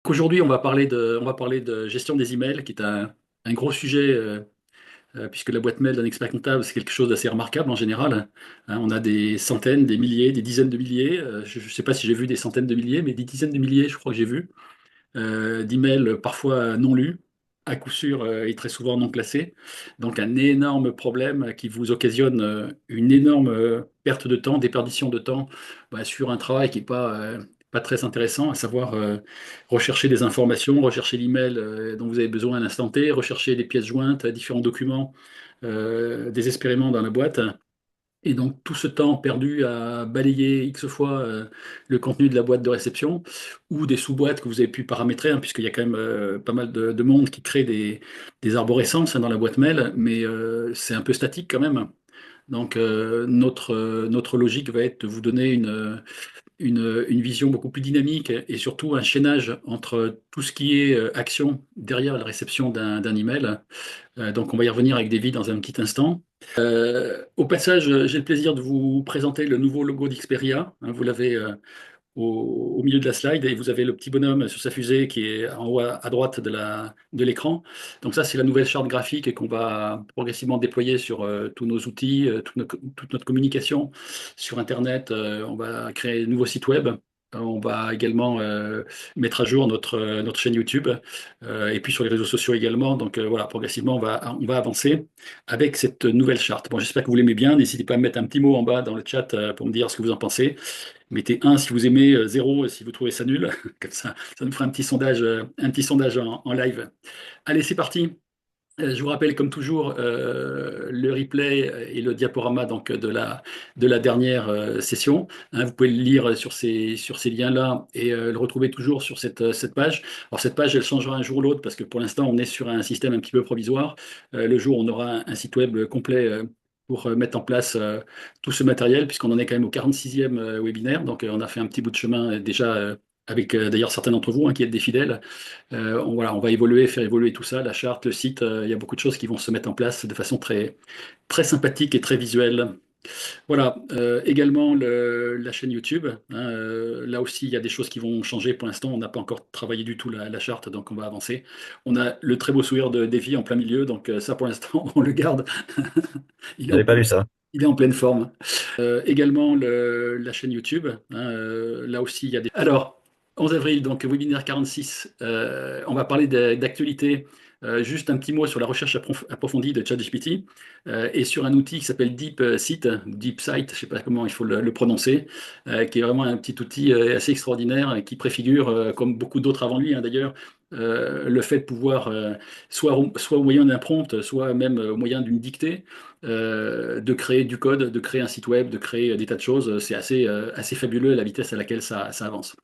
Qu'aujourd'hui, on va parler de gestion des emails, qui est un gros sujet, puisque la boîte mail d'un expert comptable, c'est quelque chose d'assez remarquable en général. Hein, on a des centaines, des milliers, des dizaines de milliers. Je ne sais pas si j'ai vu des centaines de milliers, mais des dizaines de milliers, je crois que j'ai vu, d'emails parfois non lus, à coup sûr et très souvent non classés. Donc un énorme problème qui vous occasionne une énorme perte de temps, déperdition de temps sur un travail qui n'est pas très intéressant, à savoir rechercher des informations, rechercher l'email dont vous avez besoin à l'instant T, rechercher des pièces jointes, différents documents désespérément dans la boîte. Et donc tout ce temps perdu à balayer X fois le contenu de la boîte de réception ou des sous-boîtes que vous avez pu paramétrer, hein, puisqu'il y a quand même pas mal de monde qui crée des arborescences hein, dans la boîte mail, mais c'est un peu statique quand même. Donc notre logique va être de vous donner une vision beaucoup plus dynamique et surtout un chaînage entre tout ce qui est action derrière la réception d'un email. Donc on va y revenir avec David dans un petit instant. Au passage, j'ai le plaisir de vous présenter le nouveau logo d'Xperia. Hein, vous l'avez au milieu de la slide et vous avez le petit bonhomme sur sa fusée qui est en haut à droite de l'écran. Donc ça, c'est la nouvelle charte graphique et qu'on va progressivement déployer sur tous nos outils, toute notre communication sur Internet. On va créer un nouveau site web. On va également mettre à jour notre chaîne YouTube et puis sur les réseaux sociaux également. Donc voilà, progressivement, on va avancer avec cette nouvelle charte. Bon, j'espère que vous l'aimez bien. N'hésitez pas à me mettre un petit mot en bas dans le chat pour me dire ce que vous en pensez. Mettez un si vous aimez, 0 si vous trouvez ça nul. Comme ça nous fera un petit sondage en live. Allez, c'est parti. Je vous rappelle, comme toujours, le replay et le diaporama donc, de la dernière session. Hein, vous pouvez le lire sur ces liens-là et le retrouver toujours sur cette page. Alors, cette page, elle changera un jour ou l'autre parce que pour l'instant, on est sur un système un petit peu provisoire. Le jour où on aura un site web complet pour mettre en place tout ce matériel, puisqu'on en est quand même au 46e webinaire. Donc, on a fait un petit bout de chemin déjà avec d'ailleurs certains d'entre vous hein, qui êtes des fidèles. Voilà, on va évoluer, faire évoluer tout ça, la charte, le site. Il y a beaucoup de choses qui vont se mettre en place de façon très sympathique et très visuelle. Voilà, également la chaîne YouTube. Hein, là aussi, il y a des choses qui vont changer. Pour l'instant, on n'a pas encore travaillé du tout la charte, donc on va avancer. On a le très beau sourire de Davy en plein milieu, donc ça, pour l'instant, on le garde. Il est en J'avais pas pleine, vu ça. il est en pleine forme. Également la chaîne YouTube. Hein, là aussi, il y a des... Alors, 11 avril, donc webinaire 46, on va parler d'actualité. Juste un petit mot sur la recherche approfondie de ChatGPT et sur un outil qui s'appelle DeepSite, DeepSite, je ne sais pas comment il faut le prononcer, qui est vraiment un petit outil assez extraordinaire et qui préfigure, comme beaucoup d'autres avant lui hein, d'ailleurs, le fait de pouvoir, soit au moyen d'un prompt, soit même au moyen d'une dictée, de créer du code, de créer un site web, de créer des tas de choses. C'est assez fabuleux la vitesse à laquelle ça avance.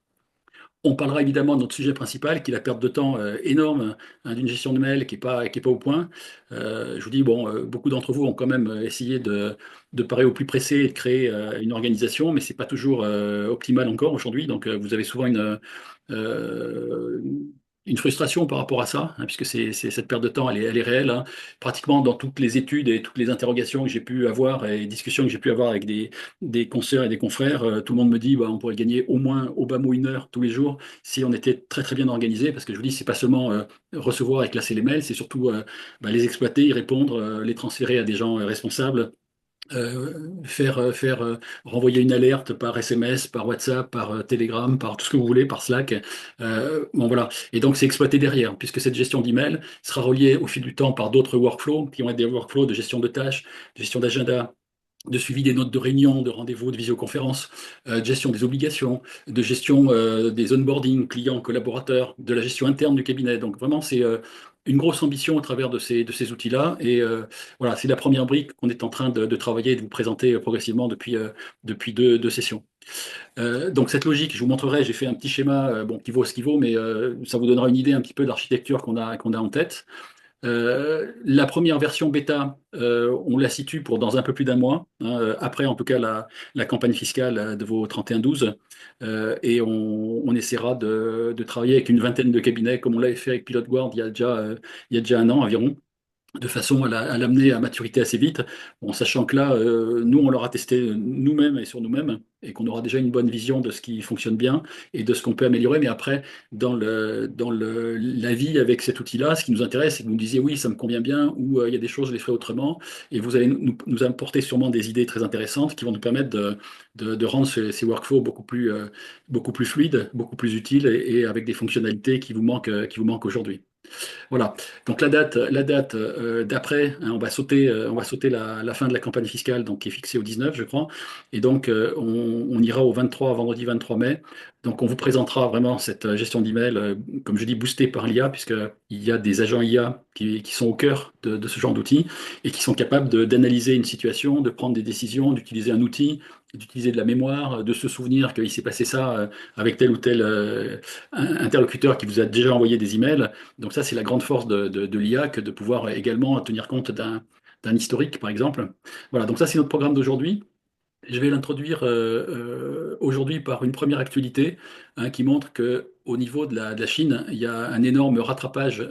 On parlera évidemment de notre sujet principal, qui est la perte de temps énorme hein, d'une gestion de mail qui est pas au point. Je vous dis, bon, beaucoup d'entre vous ont quand même essayé de parer au plus pressé et de créer une organisation, mais c'est pas toujours optimal encore aujourd'hui. Donc, vous avez souvent euh, une frustration par rapport à ça, hein, puisque cette perte de temps, elle est réelle. Hein. Pratiquement dans toutes les études et toutes les interrogations que j'ai pu avoir et discussions que j'ai pu avoir avec des consoeurs et des confrères, tout le monde me dit bah, on pourrait gagner au moins au bas mot 1 heure tous les jours si on était très bien organisé, parce que je vous dis, c'est pas seulement recevoir et classer les mails, c'est surtout les exploiter, y répondre, les transférer à des gens responsables. Faire renvoyer une alerte par SMS, par WhatsApp, par Telegram, par tout ce que vous voulez, par Slack. Bon voilà. Et donc c'est exploité derrière, puisque cette gestion d'email sera reliée au fil du temps par d'autres workflows qui vont être des workflows de gestion de tâches, de gestion d'agenda, de suivi des notes de réunion, de rendez-vous, de visioconférence, de gestion des obligations, de gestion des onboarding clients, collaborateurs, de la gestion interne du cabinet. Donc vraiment, c'est une grosse ambition au travers de ces outils-là. Et voilà, c'est la première brique qu'on est en train de travailler et de vous présenter progressivement depuis deux sessions. Donc cette logique, je vous montrerai, j'ai fait un petit schéma bon, qui vaut ce qu'il vaut, mais ça vous donnera une idée un petit peu de l'architecture qu'on a en tête. La première version bêta, on la situe pour dans un peu plus d'1 mois, hein, après en tout cas la campagne fiscale de vos 31-12, et on essaiera de travailler avec une vingtaine de cabinets, comme on l'avait fait avec Pilot Guard il y a déjà 1 an environ. de façon à l'amener à maturité assez vite, en sachant que là, nous, on l'aura testé nous-mêmes et sur nous-mêmes, et qu'on aura déjà une bonne vision de ce qui fonctionne bien et de ce qu'on peut améliorer. Mais après, la vie avec cet outil-là, ce qui nous intéresse, c'est que vous nous disiez, oui, ça me convient bien, ou il y a des choses, je les ferai autrement, et vous allez nous apporter sûrement des idées très intéressantes qui vont nous permettre de rendre ces workflows beaucoup plus fluides, beaucoup plus utiles, et avec des fonctionnalités qui vous manquent aujourd'hui. Voilà. Donc la date d'après, hein, on va sauter la fin de la campagne fiscale, donc qui est fixée au 19, je crois. Et donc on ira au 23, vendredi 23 mai. Donc on vous présentera vraiment cette gestion d'email, comme je dis, boostée par l'IA, puisqu'il y a des agents IA qui sont au cœur de ce genre d'outils et qui sont capables d'analyser une situation, de prendre des décisions, d'utiliser un outil, d'utiliser de la mémoire, de se souvenir qu'il s'est passé ça avec tel ou tel interlocuteur qui vous a déjà envoyé des emails. Donc ça, c'est la grande force de l'IA, que de pouvoir également tenir compte d'un historique, par exemple. Voilà, donc ça, c'est notre programme d'aujourd'hui. Je vais l'introduire aujourd'hui par une première actualité, hein, qui montre que au niveau de la Chine, il y a un énorme rattrapage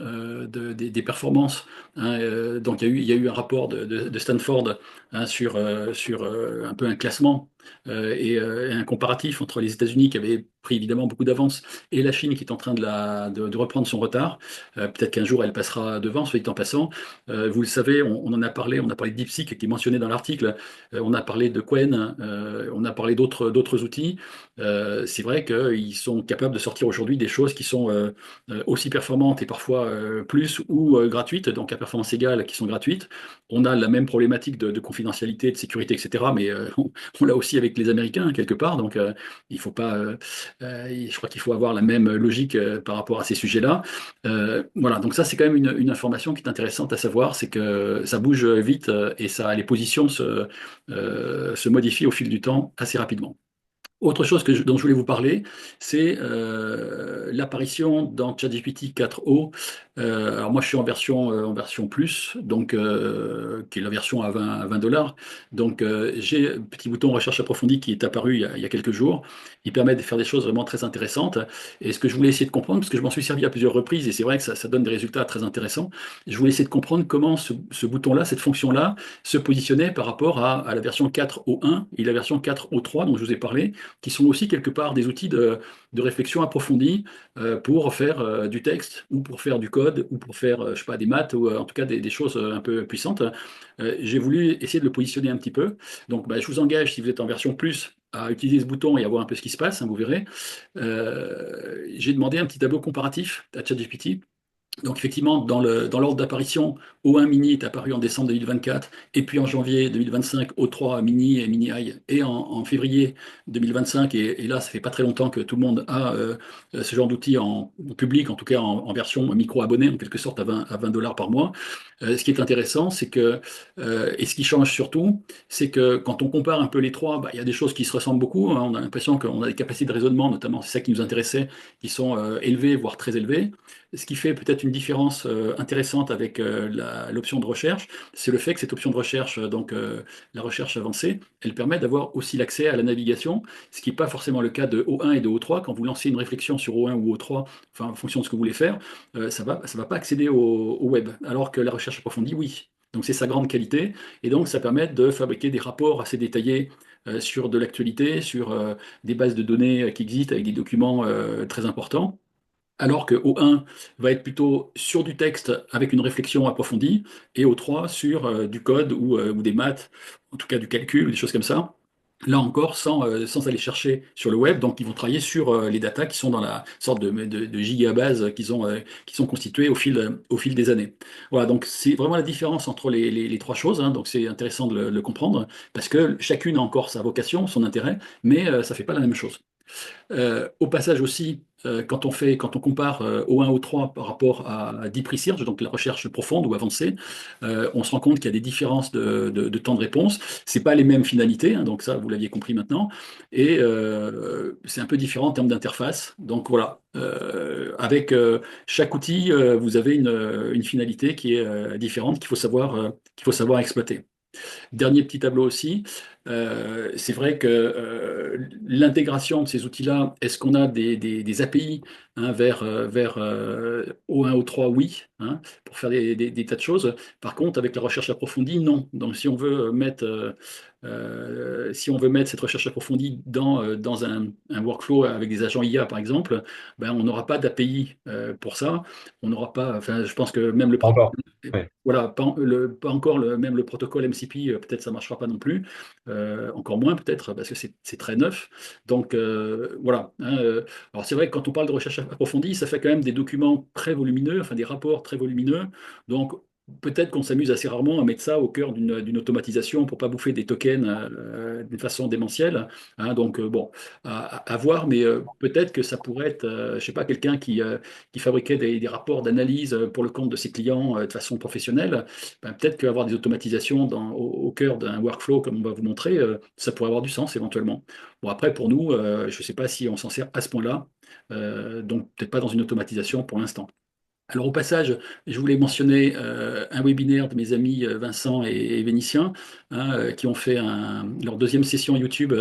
des performances, hein. Donc il y a eu un rapport de Stanford, hein, sur un peu un classement et un comparatif entre les États-Unis qui avaient pris évidemment beaucoup d'avance et la Chine qui est en train de reprendre son retard. Peut-être qu'un jour elle passera devant, soit dit en passant. Vous le savez, on en a parlé, on a parlé de DeepSeek qui est mentionné dans l'article. On a parlé de Qwen, on a parlé d'autres outils. C'est vrai qu'ils sont capables de sortir aujourd'hui des choses qui sont aussi performantes et parfois plus ou gratuites, donc à performance égale, qui sont gratuites. On a la même problématique de confidentialité, de sécurité, etc. Mais on l'a aussi avec les Américains, hein, quelque part. Donc il faut pas, je crois qu'il faut avoir la même logique par rapport à ces sujets-là. Voilà, donc ça c'est quand même une information qui est intéressante à savoir, c'est que ça bouge vite et les positions se modifie au fil du temps assez rapidement. Autre chose dont je voulais vous parler, c'est l'apparition dans ChatGPT 4o. Alors moi, je suis en version plus, donc qui est la version à 20 dollars. Donc j'ai un petit bouton recherche approfondie qui est apparu il y a quelques jours. Il permet de faire des choses vraiment très intéressantes. Et ce que je voulais essayer de comprendre, parce que je m'en suis servi à plusieurs reprises, et c'est vrai que ça donne des résultats très intéressants, je voulais essayer de comprendre comment ce bouton-là, cette fonction-là, se positionnait par rapport à la version 4o1 et la version 4o3 dont je vous ai parlé, qui sont aussi quelque part des outils de réflexion approfondie pour faire du texte ou pour faire du code ou pour faire, je sais pas, des maths ou en tout cas des choses un peu puissantes. J'ai voulu essayer de le positionner un petit peu. Donc, bah, je vous engage, si vous êtes en version plus, à utiliser ce bouton et à voir un peu ce qui se passe, hein, vous verrez. J'ai demandé un petit tableau comparatif à ChatGPT. Donc effectivement, dans l'ordre d'apparition, O1 Mini est apparu en décembre 2024, et puis en janvier 2025, O3 Mini et Mini I, et en février 2025, et là, ça fait pas très longtemps que tout le monde a ce genre d'outil en public, en tout cas en version micro-abonné, en quelque sorte à 20 dollars par mois. Ce qui est intéressant, c'est que, et ce qui change surtout, c'est que quand on compare un peu les trois, bah, il y a des choses qui se ressemblent beaucoup, hein. On a l'impression qu'on a des capacités de raisonnement, notamment, c'est ça qui nous intéressait, qui sont élevées, voire très élevées. Ce qui fait peut-être une différence intéressante avec l'option de recherche, c'est le fait que cette option de recherche, la recherche avancée, elle permet d'avoir aussi l'accès à la navigation, ce qui n'est pas forcément le cas de O1 et de O3. Quand vous lancez une réflexion sur O1 ou O3, enfin, en fonction de ce que vous voulez faire, ça va pas accéder au web, alors que la recherche approfondie, oui. Donc c'est sa grande qualité, et donc ça permet de fabriquer des rapports assez détaillés sur de l'actualité, sur des bases de données qui existent avec des documents très importants. Alors que O1 va être plutôt sur du texte avec une réflexion approfondie, et O3 sur du code ou des maths, en tout cas du calcul, des choses comme ça. Là encore, sans aller chercher sur le web, donc ils vont travailler sur les datas qui sont dans la sorte de gigabase qui sont constituées au fil des années. Voilà, donc c'est vraiment la différence entre les trois choses, hein, donc c'est intéressant de le comprendre, parce que chacune a encore sa vocation, son intérêt, mais ça ne fait pas la même chose. Au passage aussi, quand on compare O1, O3 par rapport à Deep Research, donc la recherche profonde ou avancée, on se rend compte qu'il y a des différences de temps de réponse. C'est pas les mêmes finalités, hein, donc ça, vous l'aviez compris maintenant. Et c'est un peu différent en termes d'interface. Donc voilà, avec chaque outil, vous avez une finalité qui est différente, qu'il faut savoir exploiter. Dernier petit tableau aussi. C'est vrai que l'intégration de ces outils-là, est-ce qu'on a des API hein, vers O1, O3, oui, hein, pour faire des tas de choses. Par contre, avec la recherche approfondie, non. Donc, si on veut mettre cette recherche approfondie dans un workflow avec des agents IA, par exemple, ben, on n'aura pas d'API pour ça. On n'aura pas, enfin, je pense que même le protocole, Encore. Ouais. voilà, pas encore même le protocole MCP, peut-être ça ne marchera pas non plus. Encore moins peut-être parce que c'est très neuf. Donc voilà, hein, alors c'est vrai que quand on parle de recherche approfondie, ça fait quand même des documents très volumineux, enfin des rapports très volumineux. Donc peut-être qu'on s'amuse assez rarement à mettre ça au cœur d'une automatisation pour pas bouffer des tokens de façon démentielle, hein. Donc bon, à voir, mais peut-être que ça pourrait être, je sais pas, quelqu'un qui fabriquait des rapports d'analyse pour le compte de ses clients de façon professionnelle. Ben, peut-être qu'avoir des automatisations au cœur d'un workflow comme on va vous montrer, ça pourrait avoir du sens éventuellement. Bon, après, pour nous, je ne sais pas si on s'en sert à ce point-là, donc peut-être pas dans une automatisation pour l'instant. Alors au passage, je voulais mentionner un webinaire de mes amis Vincent et Vénitien, hein, qui ont fait leur deuxième session YouTube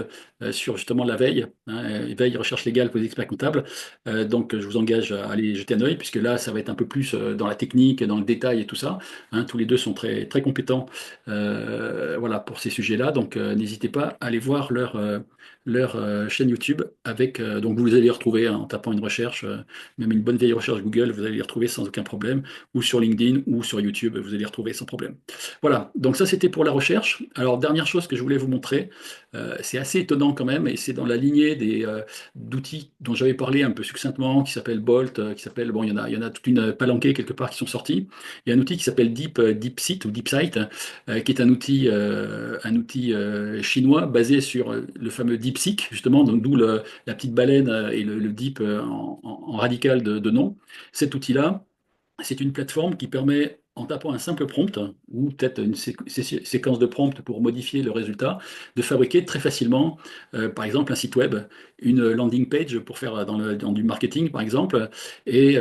sur justement la veille, hein, veille recherche légale pour les experts comptables. Donc je vous engage à aller jeter un œil, puisque là ça va être un peu plus dans la technique, dans le détail et tout ça, hein. Tous les deux sont très, très compétents voilà, pour ces sujets-là, donc n'hésitez pas à aller voir leur chaîne YouTube avec, donc vous allez les retrouver hein, en tapant une recherche. Même une bonne vieille recherche Google, vous allez les retrouver sans aucun problème, ou sur LinkedIn ou sur YouTube, vous allez les retrouver sans problème. Voilà, donc ça c'était pour la recherche. Alors dernière chose que je voulais vous montrer, c'est assez étonnant quand même, et c'est dans la lignée d'outils dont j'avais parlé un peu succinctement, qui s'appelle Bolt, qui s'appelle, bon, il y en a toute une palanquée quelque part qui sont sortis. Il y a un outil qui s'appelle DeepSeek ou DeepSight, qui est un outil chinois basé sur le fameux DeepSeek, justement, donc d'où la petite baleine et le deep en radical de nom. Cet outil-là, c'est une plateforme qui permet, en tapant un simple prompt, ou peut-être une séquence de prompts pour modifier le résultat, de fabriquer très facilement, par exemple, un site web, une landing page pour faire dans du marketing, par exemple, et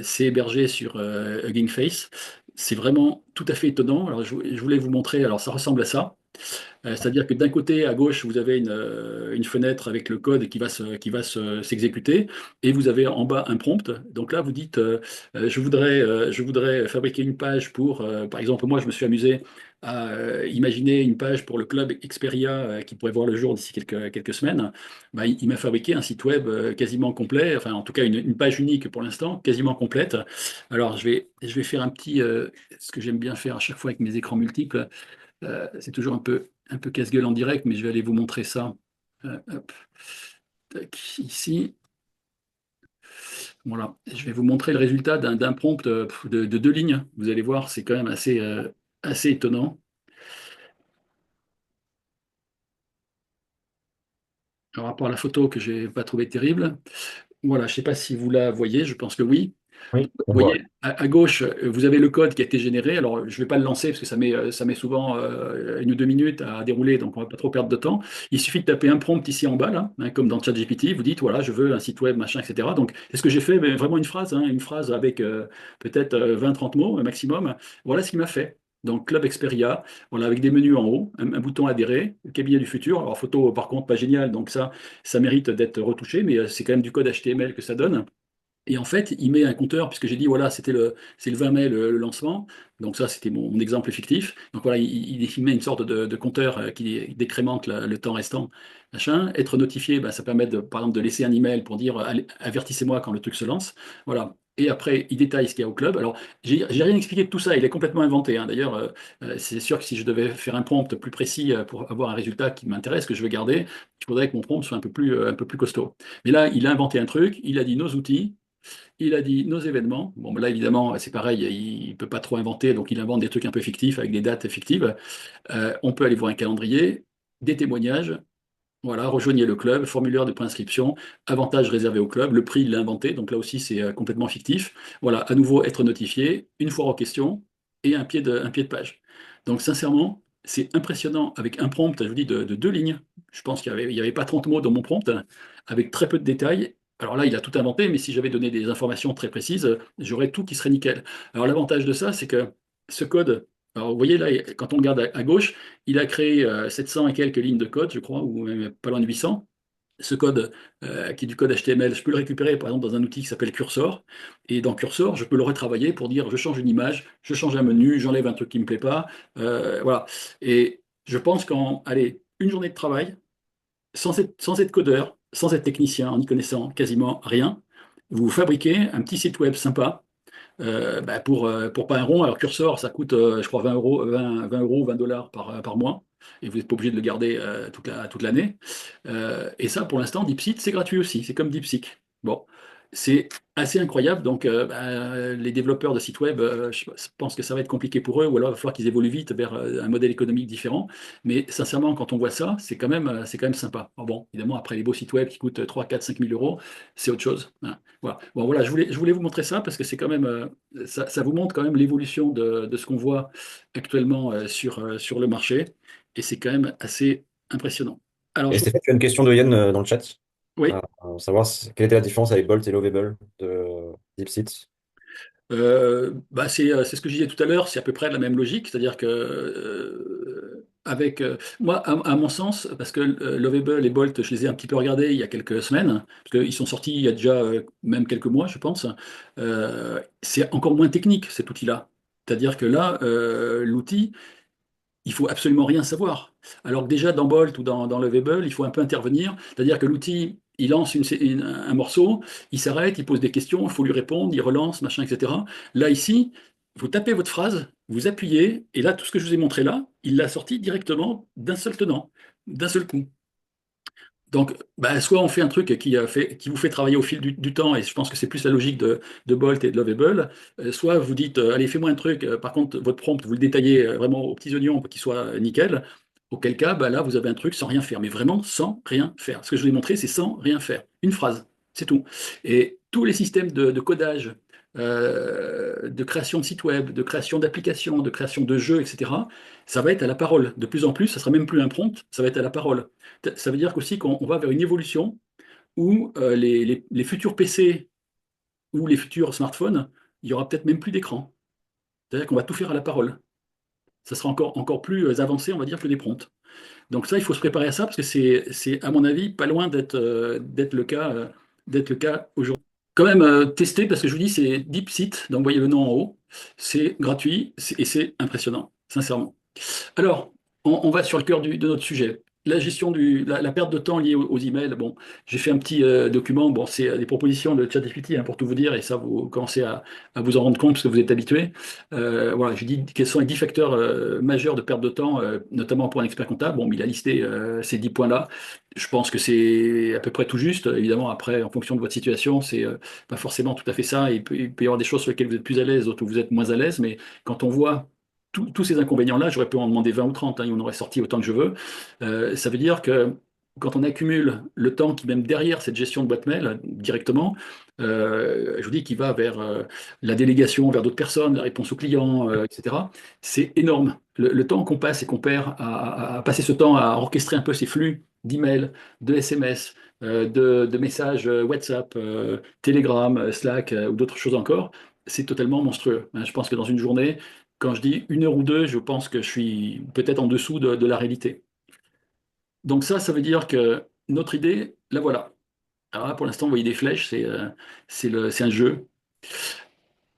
c'est hébergé sur Hugging Face. C'est vraiment tout à fait étonnant. Alors, je voulais vous montrer, alors ça ressemble à ça. C'est-à-dire que d'un côté, à gauche, vous avez une fenêtre avec le code s'exécuter, et vous avez en bas un prompt. Donc là, vous dites, je voudrais fabriquer une page pour, par exemple, moi, je me suis amusé à imaginer une page pour le club Xperia qui pourrait voir le jour d'ici quelques semaines. Bah, il m'a fabriqué un site web quasiment complet, enfin en tout cas une page unique pour l'instant, quasiment complète. Alors je vais faire ce que j'aime bien faire à chaque fois avec mes écrans multiples. C'est toujours un peu casse-gueule en direct, mais je vais aller vous montrer ça. Hop, tac, ici. Voilà. Je vais vous montrer le résultat d'un prompt de 2 lignes. Vous allez voir, c'est quand même assez étonnant. Par rapport à la photo que je n'ai pas trouvée terrible. Voilà, je ne sais pas si vous la voyez, je pense que oui. Oui, on Vous voit. voyez, à gauche, vous avez le code qui a été généré. Alors, je ne vais pas le lancer parce que ça met souvent 1 ou 2 minutes à dérouler, donc on ne va pas trop perdre de temps. Il suffit de taper un prompt ici en bas, là, hein, comme dans ChatGPT. Vous dites, voilà, je veux un site web, machin, etc. Donc, est ce que j'ai fait? Ben, vraiment une phrase, hein, une phrase avec peut-être 20-30 mots maximum. Voilà ce qu'il m'a fait. Donc, Club Experia, voilà, avec des menus en haut, un bouton adhérer, le cabinet du futur. Alors, photo, par contre, pas génial, donc ça mérite d'être retouché, mais c'est quand même du code HTML que ça donne. Et en fait, il met un compteur, puisque j'ai dit, voilà, c'est le 20 mai le lancement. Donc ça, c'était mon exemple fictif. Donc voilà, il met une sorte de compteur qui décrémente le temps restant. Machin. Être notifié, ben, ça permet, par exemple, de laisser un email pour dire, avertissez-moi quand le truc se lance. Voilà. Et après, il détaille ce qu'il y a au club. Alors, j'ai rien expliqué de tout ça. Il est complètement inventé, hein. D'ailleurs, c'est sûr que si je devais faire un prompt plus précis pour avoir un résultat qui m'intéresse, que je veux garder, il faudrait que mon prompt soit un peu plus costaud. Mais là, il a inventé un truc. Il a dit nos outils. Il a dit nos événements. Bon, ben là, évidemment, c'est pareil, il ne peut pas trop inventer, donc il invente des trucs un peu fictifs avec des dates fictives. On peut aller voir un calendrier, des témoignages. Voilà, rejoignez le club, formulaire de préinscription, avantages réservés au club, le prix, il l'a inventé, donc là aussi, c'est complètement fictif. Voilà, à nouveau, être notifié, une fois aux questions et un pied de page. Donc, sincèrement, c'est impressionnant avec un prompt, je vous dis, de 2 lignes. Je pense qu'il n'y avait pas 30 mots dans mon prompt, avec très peu de détails. Alors là, il a tout inventé, mais si j'avais donné des informations très précises, j'aurais tout qui serait nickel. Alors l'avantage de ça, c'est que ce code, Alors, vous voyez là, quand on regarde à gauche, il a créé 700 et quelques lignes de code, je crois, ou même pas loin de 800. Ce code, qui est du code HTML, je peux le récupérer par exemple dans un outil qui s'appelle Cursor. Et dans Cursor, je peux le retravailler pour dire je change une image, je change un menu, j'enlève un truc qui ne me plaît pas. Voilà. Et je pense qu'en, allez, une journée de travail, sans être codeur, sans être technicien, en n'y connaissant quasiment rien, vous fabriquez un petit site web sympa pour pas un rond. Alors Cursor, ça coûte, je crois, 20 euros, 20 euros, 20 dollars par mois. Et vous n'êtes pas obligé de le garder toute l'année. Et ça, pour l'instant, DeepSeek, c'est gratuit aussi. C'est comme DeepSeek. Bon, c'est assez incroyable. Donc, les développeurs de sites web, je pense que ça va être compliqué pour eux, ou alors il va falloir qu'ils évoluent vite vers un modèle économique différent. Mais sincèrement, quand on voit ça, c'est quand même sympa. Alors bon, évidemment, après les beaux sites web qui coûtent 3 4 5 000 euros, c'est autre chose, hein. Voilà. Bon, voilà, je voulais vous montrer ça parce que c'est quand même, ça vous montre quand même l'évolution de ce qu'on voit actuellement sur le marché. Et c'est quand même assez impressionnant. Alors, Et Stéphane, tu as une question de Yann dans le chat, oui, savoir quelle était la différence avec Bolt et Lovable de DeepSeek. c'est ce que je disais tout à l'heure, c'est à peu près la même logique, c'est-à-dire que moi, à mon sens, parce que Lovable et Bolt, je les ai un petit peu regardés il y a quelques semaines, parce qu'ils sont sortis il y a déjà même quelques mois, je pense, c'est encore moins technique cet outil-là. C'est-à-dire que là, l'outil, il faut absolument rien savoir. Alors que déjà dans Bolt ou dans Lovable, il faut un peu intervenir. C'est-à-dire que l'outil, il lance un morceau, il s'arrête, il pose des questions, il faut lui répondre, il relance, machin, etc. Là, ici, vous tapez votre phrase, vous appuyez, et là, tout ce que je vous ai montré là, il l'a sorti directement d'un seul tenant, d'un seul coup. Donc, soit on fait un truc qui vous fait travailler au fil du temps, et je pense que c'est plus la logique de Bolt et de Lovable, soit vous dites, allez, fais-moi un truc, par contre, votre prompt, vous le détaillez vraiment aux petits oignons pour qu'il soit nickel, auquel cas, là, vous avez un truc sans rien faire, mais vraiment sans rien faire. Ce que je vous ai montré, c'est sans rien faire. Une phrase, c'est tout. Et tous les systèmes de codage, de création de sites web, de création d'applications, de création de jeux, etc., ça va être à la parole. De plus en plus, ça sera même plus un prompt, ça va être à la parole. Ça veut dire qu'aussi qu'on va vers une évolution où les futurs PC ou les futurs smartphones, il y aura peut-être même plus d'écran. C'est-à-dire qu'on va tout faire à la parole. Ça sera encore plus avancé, on va dire, que des prompts. Donc ça, il faut se préparer à ça parce que à mon avis, pas loin d'être le cas aujourd'hui. Quand même tester parce que je vous dis, c'est DeepSeek, donc vous voyez le nom en haut. C'est gratuit et c'est impressionnant, sincèrement. Alors, on va sur le cœur de notre sujet. La gestion la perte de temps liée aux emails. Bon, j'ai fait un petit document. Bon, c'est des propositions de ChatGPT pour tout vous dire, et ça, vous commencez à vous en rendre compte parce que vous êtes habitué. Voilà, j'ai dit quels sont les 10 facteurs majeurs de perte de temps, notamment pour un expert comptable. Bon, mais il a listé ces 10 points-là. Je pense que c'est à peu près tout juste. Évidemment, après, en fonction de votre situation, c'est pas forcément tout à fait ça. Il peut y avoir des choses sur lesquelles vous êtes plus à l'aise, d'autres où vous êtes moins à l'aise. Mais quand on voit tous ces inconvénients-là, j'aurais pu en demander 20 ou 30, hein, et on aurait sorti autant que je veux. Ça veut dire que quand on accumule le temps qui, même derrière cette gestion de boîte mail directement, je vous dis qu'il va vers la délégation, vers d'autres personnes, la réponse aux clients, etc. C'est énorme. Le temps qu'on passe et qu'on perd à passer ce temps à orchestrer un peu ces flux d'emails, de SMS, de messages WhatsApp, Telegram, Slack ou d'autres choses encore, c'est totalement monstrueux, hein. Je pense que dans une journée, quand je dis 1 heure ou deux, je pense que je suis peut-être en dessous de la réalité. Donc ça veut dire que notre idée, la voilà. Alors là, pour l'instant, vous voyez des flèches, c'est un jeu.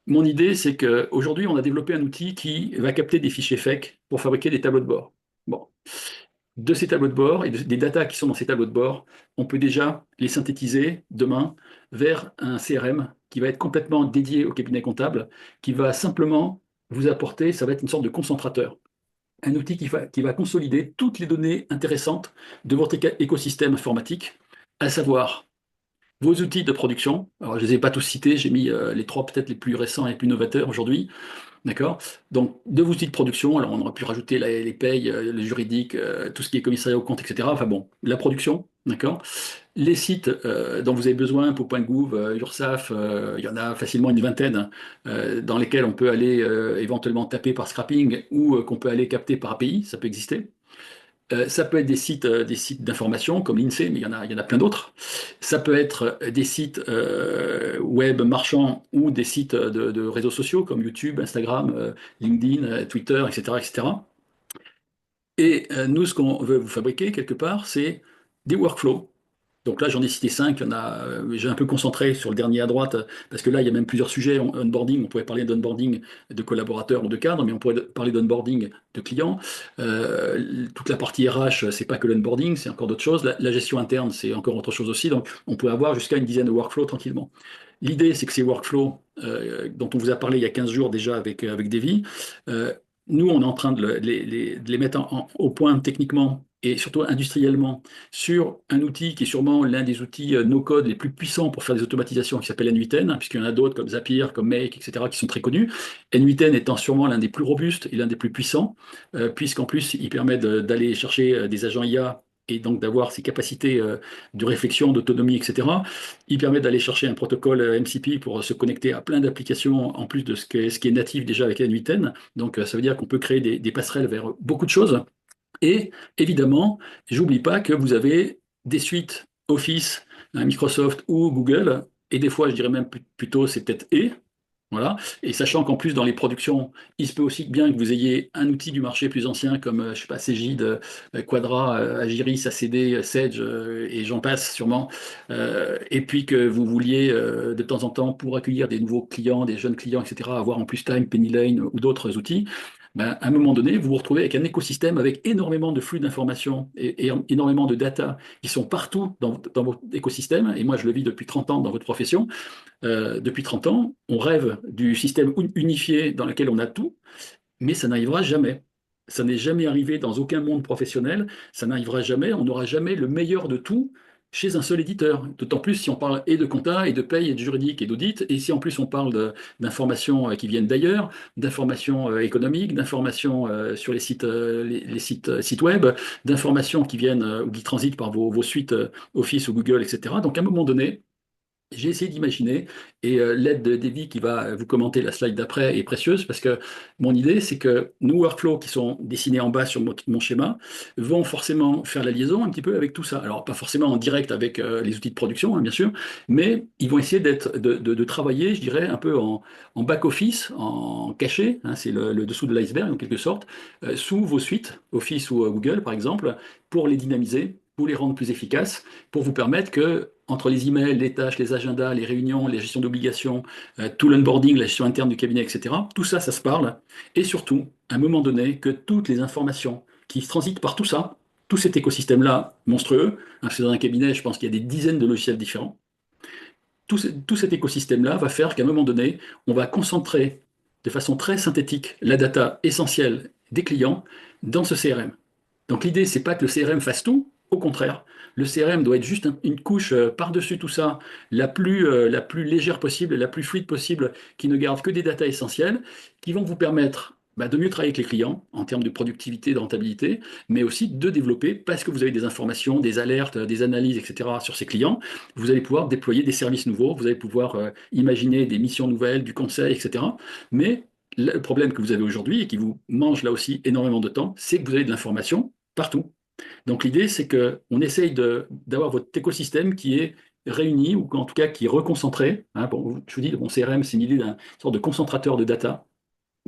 Mon idée, c'est qu'aujourd'hui, on a développé un outil qui va capter des fichiers fake pour fabriquer des tableaux de bord. Bon. De ces tableaux de bord et des datas qui sont dans ces tableaux de bord, on peut déjà les synthétiser demain vers un CRM qui va être complètement dédié au cabinet comptable, qui va simplement vous apporter, ça va être une sorte de concentrateur, un outil qui va consolider toutes les données intéressantes de votre écosystème informatique, à savoir vos outils de production. Alors, je ne les ai pas tous cités, j'ai mis les trois peut-être les plus récents et les plus novateurs aujourd'hui. D'accord? Donc, de vos outils de production, alors on aurait pu rajouter les payes, le juridique, tout ce qui est commissariat aux comptes, etc. Enfin bon, la production, d'accord? Les sites dont vous avez besoin, Pau.gouv, URSAF, il y en a facilement une vingtaine, dans lesquels on peut aller éventuellement taper par scrapping ou qu'on peut aller capter par API, ça peut exister. Ça peut être des sites d'information comme l'INSEE, mais il y en a plein d'autres. Ça peut être des sites web marchands ou des sites de réseaux sociaux comme YouTube, Instagram, LinkedIn, Twitter, etc., etc. Et nous, ce qu'on veut vous fabriquer quelque part, c'est des workflows. Donc là, j'en ai cité cinq. J'ai un peu concentré sur le dernier à droite, parce que là, il y a même plusieurs sujets. Onboarding, on pourrait parler d'onboarding de collaborateurs ou de cadres, mais on pourrait parler d'onboarding de clients. Toute la partie RH, c'est pas que l'onboarding, c'est encore d'autres choses. La gestion interne, c'est encore autre chose aussi. Donc, on peut avoir jusqu'à une dizaine de workflows tranquillement. L'idée, c'est que ces workflows, dont on vous a parlé il y a 15 jours déjà avec Davy, euh, nous, on est en train de les mettre au point techniquement et surtout industriellement sur un outil qui est sûrement l'un des outils no-code les plus puissants pour faire des automatisations qui s'appelle N8N, hein, puisqu'il y en a d'autres comme Zapier, comme Make, etc., qui sont très connus. N8N étant sûrement l'un des plus robustes et l'un des plus puissants, puisqu'en plus, il permet d'aller chercher des agents IA et donc d'avoir ces capacités de réflexion, d'autonomie, etc. Il permet d'aller chercher un protocole MCP pour se connecter à plein d'applications en plus de ce qui est natif déjà avec N8N. Donc, ça veut dire qu'on peut créer des passerelles vers beaucoup de choses. Et évidemment, j'oublie pas que vous avez des suites Office, hein, Microsoft ou Google, et des fois, je dirais même plutôt, c'est peut-être et. Voilà. Et sachant qu'en plus, dans les productions, il se peut aussi bien que vous ayez un outil du marché plus ancien comme, je sais pas, Cegid, Quadra, Agiris, ACD, Sage, et j'en passe sûrement. Et puis que vous vouliez, de temps en temps, pour accueillir des nouveaux clients, des jeunes clients, etc., avoir en plus Time, Penny ou d'autres outils. Ben, à un moment donné, vous vous retrouvez avec un écosystème avec énormément de flux d'informations et énormément de data qui sont partout dans votre écosystème. Et moi, je le vis depuis 30 ans dans votre profession. Depuis 30 ans, on rêve du système unifié dans lequel on a tout, mais ça n'arrivera jamais. Ça n'est jamais arrivé dans aucun monde professionnel, ça n'arrivera jamais, on n'aura jamais le meilleur de tout chez un seul éditeur. D'autant plus si on parle et de compta, et de paye, et de juridique, et d'audit, et si en plus on parle d'informations qui viennent d'ailleurs, d'informations économiques, d'informations sur les sites, sites web, d'informations qui viennent ou qui transitent par vos suites Office ou Google, etc. Donc à un moment donné, j'ai essayé d'imaginer, et l'aide de Davy qui va vous commenter la slide d'après est précieuse parce que mon idée, c'est que nos workflows qui sont dessinés en bas sur mon schéma vont forcément faire la liaison un petit peu avec tout ça. Alors, pas forcément en direct avec les outils de production, hein, bien sûr, mais ils vont essayer de travailler, je dirais, un peu en back-office, en caché, hein, c'est le dessous de l'iceberg en quelque sorte, sous vos suites, Office ou Google par exemple, pour les dynamiser, pour les rendre plus efficaces, pour vous permettre que entre les emails, les tâches, les agendas, les réunions, les gestions d'obligations, tout l'onboarding, la gestion interne du cabinet, etc. Tout ça, ça se parle. Et surtout, à un moment donné, que toutes les informations qui transitent par tout ça, tout cet écosystème-là monstrueux, hein, c'est dans un cabinet, je pense qu'il y a des dizaines de logiciels différents, tout cet écosystème-là va faire qu'à un moment donné, on va concentrer de façon très synthétique la data essentielle des clients dans ce CRM. Donc l'idée, c'est pas que le CRM fasse tout, au contraire. Le CRM doit être juste une couche par-dessus tout ça, la plus légère possible, la plus fluide possible, qui ne garde que des datas essentielles, qui vont vous permettre de mieux travailler avec les clients en termes de productivité, de rentabilité, mais aussi de développer, parce que vous avez des informations, des alertes, des analyses, etc. sur ces clients, vous allez pouvoir déployer des services nouveaux, vous allez pouvoir imaginer des missions nouvelles, du conseil, etc. Mais le problème que vous avez aujourd'hui et qui vous mange là aussi énormément de temps, c'est que vous avez de l'information partout. Donc l'idée, c'est qu'on essaye d'avoir votre écosystème qui est réuni, ou en tout cas qui est reconcentré. Hein. Bon, je vous dis, mon CRM, c'est une idée d'un sorte de concentrateur de data,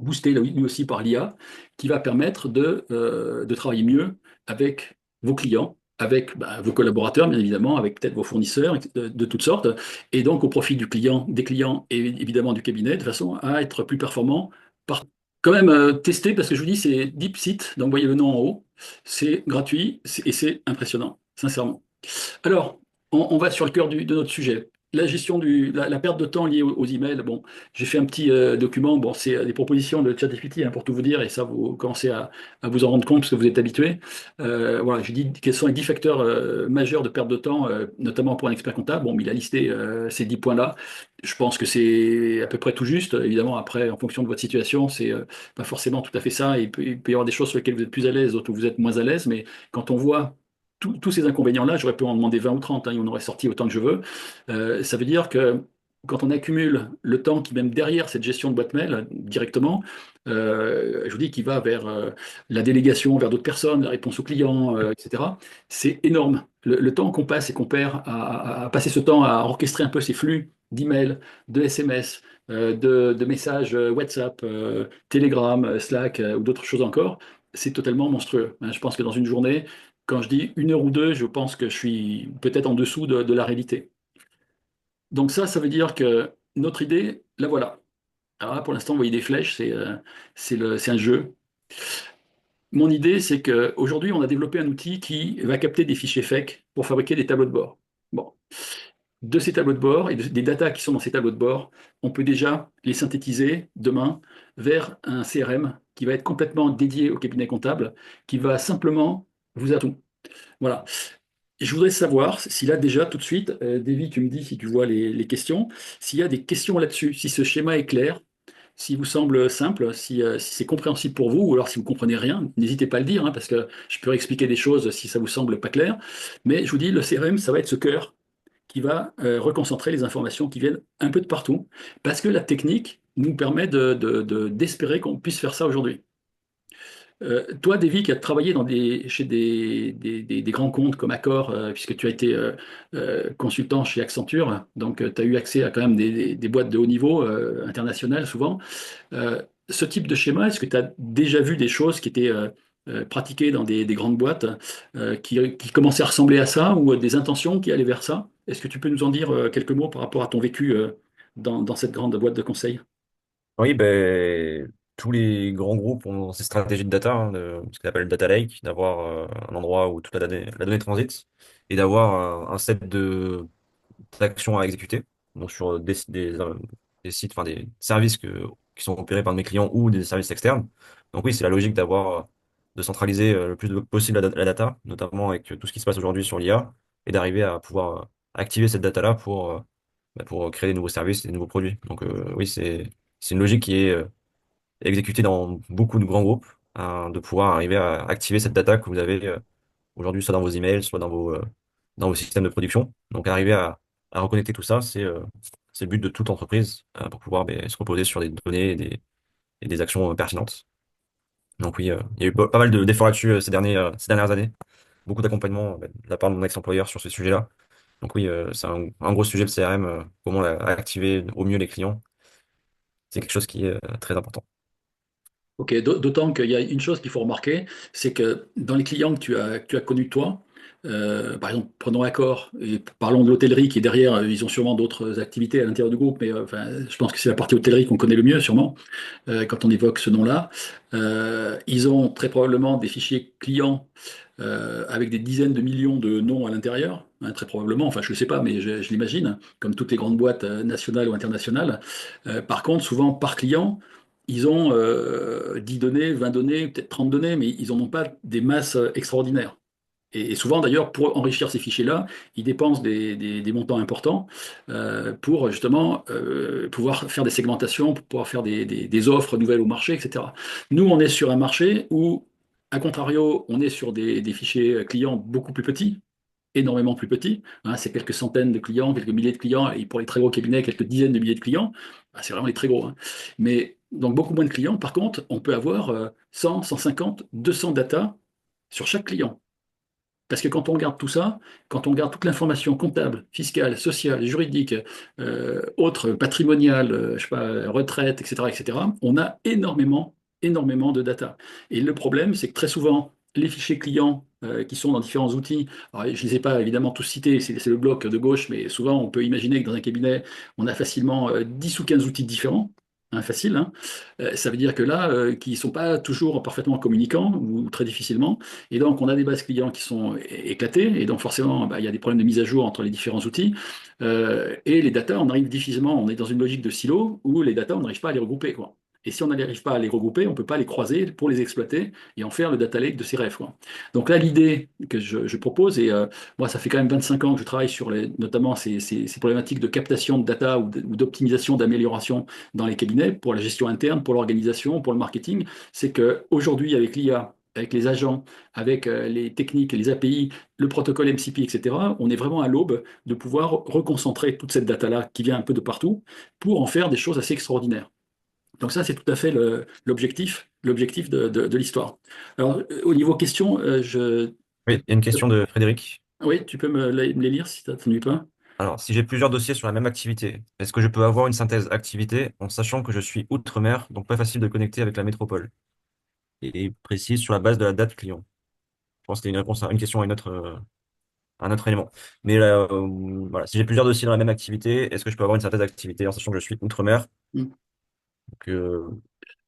boosté lui aussi par l'IA, qui va permettre de travailler mieux avec vos clients, avec vos collaborateurs, bien évidemment, avec peut-être vos fournisseurs de toutes sortes, et donc au profit du client, des clients et évidemment du cabinet, de façon à être plus performant. Quand même tester, parce que je vous dis, c'est DeepSeek, donc vous voyez le nom en haut, c'est gratuit et c'est impressionnant, sincèrement. Alors, on va sur le cœur de notre sujet. La gestion la perte de temps liée aux emails. Bon, j'ai fait un petit document. Bon, c'est des propositions de ChatGPT, hein, pour tout vous dire, et ça, vous commencez à vous en rendre compte parce que vous êtes habitué. Voilà, j'ai dit quels sont les 10 facteurs majeurs de perte de temps, notamment pour un expert comptable. Bon, mais il a listé ces 10 points-là. Je pense que c'est à peu près tout juste. Évidemment, après, en fonction de votre situation, c'est pas forcément tout à fait ça. Il peut y avoir des choses sur lesquelles vous êtes plus à l'aise, d'autres où vous êtes moins à l'aise, mais quand on voit tous ces inconvénients-là, j'aurais pu en demander 20 ou 30, hein, et on aurait sorti autant que je veux. Ça veut dire que quand on accumule le temps qui même derrière cette gestion de boîte mail directement, je vous dis qu'il va vers la délégation, vers d'autres personnes, la réponse aux clients, etc. C'est énorme. Le temps qu'on passe et qu'on perd à passer ce temps à orchestrer un peu ces flux d'emails, de SMS, de messages WhatsApp, Telegram, Slack ou d'autres choses encore, c'est totalement monstrueux. Hein. Je pense que dans une journée, quand je dis 1 heure ou 2, je pense que je suis peut-être en dessous de la réalité. Donc ça veut dire que notre idée, la voilà. Alors là, pour l'instant, vous voyez des flèches, c'est un jeu. Mon idée, c'est qu'aujourd'hui, on a développé un outil qui va capter des fichiers fake pour fabriquer des tableaux de bord. Bon, de ces tableaux de bord et des datas qui sont dans ces tableaux de bord, on peut déjà les synthétiser demain vers un CRM qui va être complètement dédié au cabinet comptable, qui va simplement vous attendre. Voilà. Je voudrais savoir si là déjà tout de suite, Davy, tu me dis si tu vois les questions, s'il y a des questions là-dessus, si ce schéma est clair, s'il vous semble simple, si c'est compréhensible pour vous, ou alors si vous comprenez rien, n'hésitez pas à le dire, hein, parce que je peux expliquer des choses si ça vous semble pas clair. Mais je vous dis, le CRM, ça va être ce cœur qui va reconcentrer les informations qui viennent un peu de partout, parce que la technique nous permet d'espérer qu'on puisse faire ça aujourd'hui. Toi, Davy, qui as travaillé chez des grands comptes comme Accor, puisque tu as été consultant chez Accenture, donc tu as eu accès à quand même des boîtes de haut niveau, internationales souvent. Ce type de schéma, est-ce que tu as déjà vu des choses qui étaient pratiquées dans des grandes boîtes qui commençaient à ressembler à ça ou des intentions qui allaient vers ça? Est-ce que tu peux nous en dire quelques mots par rapport à ton vécu dans cette grande boîte de conseil? Oui, ben, tous les grands groupes ont ces stratégies de data, hein, ce qu'on appelle le data lake, d'avoir un endroit où toute la donnée transite et d'avoir un set d'actions à exécuter. Donc sur des sites, enfin des services qui sont opérés par mes clients ou des services externes. Donc oui, c'est la logique de centraliser le plus possible la data, notamment avec tout ce qui se passe aujourd'hui sur l'IA, et d'arriver à pouvoir activer cette data-là pour créer des nouveaux services et des nouveaux produits. Donc oui, c'est une logique qui est exécutée dans beaucoup de grands groupes, de pouvoir arriver à activer cette data que vous avez aujourd'hui, soit dans vos emails, soit dans vos systèmes de production. Donc arriver à reconnecter tout ça, c'est le but de toute entreprise pour pouvoir se reposer sur des données et des actions pertinentes. Donc oui, il y a eu pas mal d'efforts là-dessus ces dernières années. Beaucoup d'accompagnement de la part de mon ex-employeur sur ce sujet-là. Donc oui, c'est un gros sujet, le CRM, comment activer au mieux les clients. C'est quelque chose qui est très important. Ok, d'autant qu'il y a une chose qu'il faut remarquer, c'est que dans les clients que tu as connus toi, par exemple, prenons Accor et parlons de l'hôtellerie qui est derrière, ils ont sûrement d'autres activités à l'intérieur du groupe, mais enfin, je pense que c'est la partie hôtellerie qu'on connaît le mieux, sûrement, quand on évoque ce nom-là. Ils ont très probablement des fichiers clients avec des dizaines de millions de noms à l'intérieur, hein, très probablement, enfin je ne sais pas, mais je l'imagine, comme toutes les grandes boîtes nationales ou internationales. Par contre, souvent par client, ils ont 10 données, 20 données, peut-être 30 données, mais ils n'en ont pas des masses extraordinaires. Et souvent, d'ailleurs, pour enrichir ces fichiers-là, ils dépensent des montants importants pour justement pouvoir faire des segmentations, pour pouvoir faire des offres nouvelles au marché, etc. Nous, on est sur un marché où, à contrario, on est sur des fichiers clients beaucoup plus petits, énormément plus petits. Hein, c'est quelques centaines de clients, quelques milliers de clients, et pour les très gros cabinets, quelques dizaines de milliers de clients. Ah, c'est vraiment les très gros. Hein. Mais donc beaucoup moins de clients. Par contre, on peut avoir 100, 150, 200 data sur chaque client. Parce que quand on regarde tout ça, quand on regarde toute l'information comptable, fiscale, sociale, juridique, autre, patrimoniale, je sais pas, retraite, etc., on a énormément, énormément de data. Et le problème, c'est que très souvent, les fichiers clients qui sont dans différents outils, alors, je ne les ai pas évidemment tous cités, c'est le bloc de gauche, mais souvent on peut imaginer que dans un cabinet, on a facilement 10 ou 15 outils différents. Hein, facile, hein. Ça veut dire que là, qui ne sont pas toujours parfaitement communicants ou très difficilement. Et donc, on a des bases clients qui sont éclatées, et donc forcément, bah, il y a des problèmes de mise à jour entre les différents outils. Et les data, on arrive difficilement, on est dans une logique de silo où les data, on n'arrive pas à les regrouper, quoi. Et si on n'arrive pas à les regrouper, on ne peut pas les croiser pour les exploiter et en faire le data lake de ces rêves, quoi. Donc là, l'idée que je propose, et moi, ça fait quand même 25 ans que je travaille sur notamment ces problématiques de captation de data ou d'optimisation, d'amélioration dans les cabinets pour la gestion interne, pour l'organisation, pour le marketing, c'est qu'aujourd'hui, avec l'IA, avec les agents, avec les techniques, les API, le protocole MCP, etc., on est vraiment à l'aube de pouvoir reconcentrer toute cette data-là qui vient un peu de partout pour en faire des choses assez extraordinaires. Donc ça, c'est tout à fait l'objectif de l'histoire. Alors, au niveau question, Oui, il y a une question de Frédéric. oui, tu peux me les lire si ça ne t'ennuie pas. Alors, si j'ai plusieurs dossiers sur la même activité, est-ce que je peux avoir une synthèse activité en sachant que je suis outre-mer, donc pas facile de connecter avec la métropole? Et précise sur la base de la date client. Je pense que c'était une réponse à une question à un autre élément. Mais voilà, si j'ai plusieurs dossiers dans la même activité, est-ce que je peux avoir une synthèse d'activité en sachant que je suis outre-mer? Mm. Donc,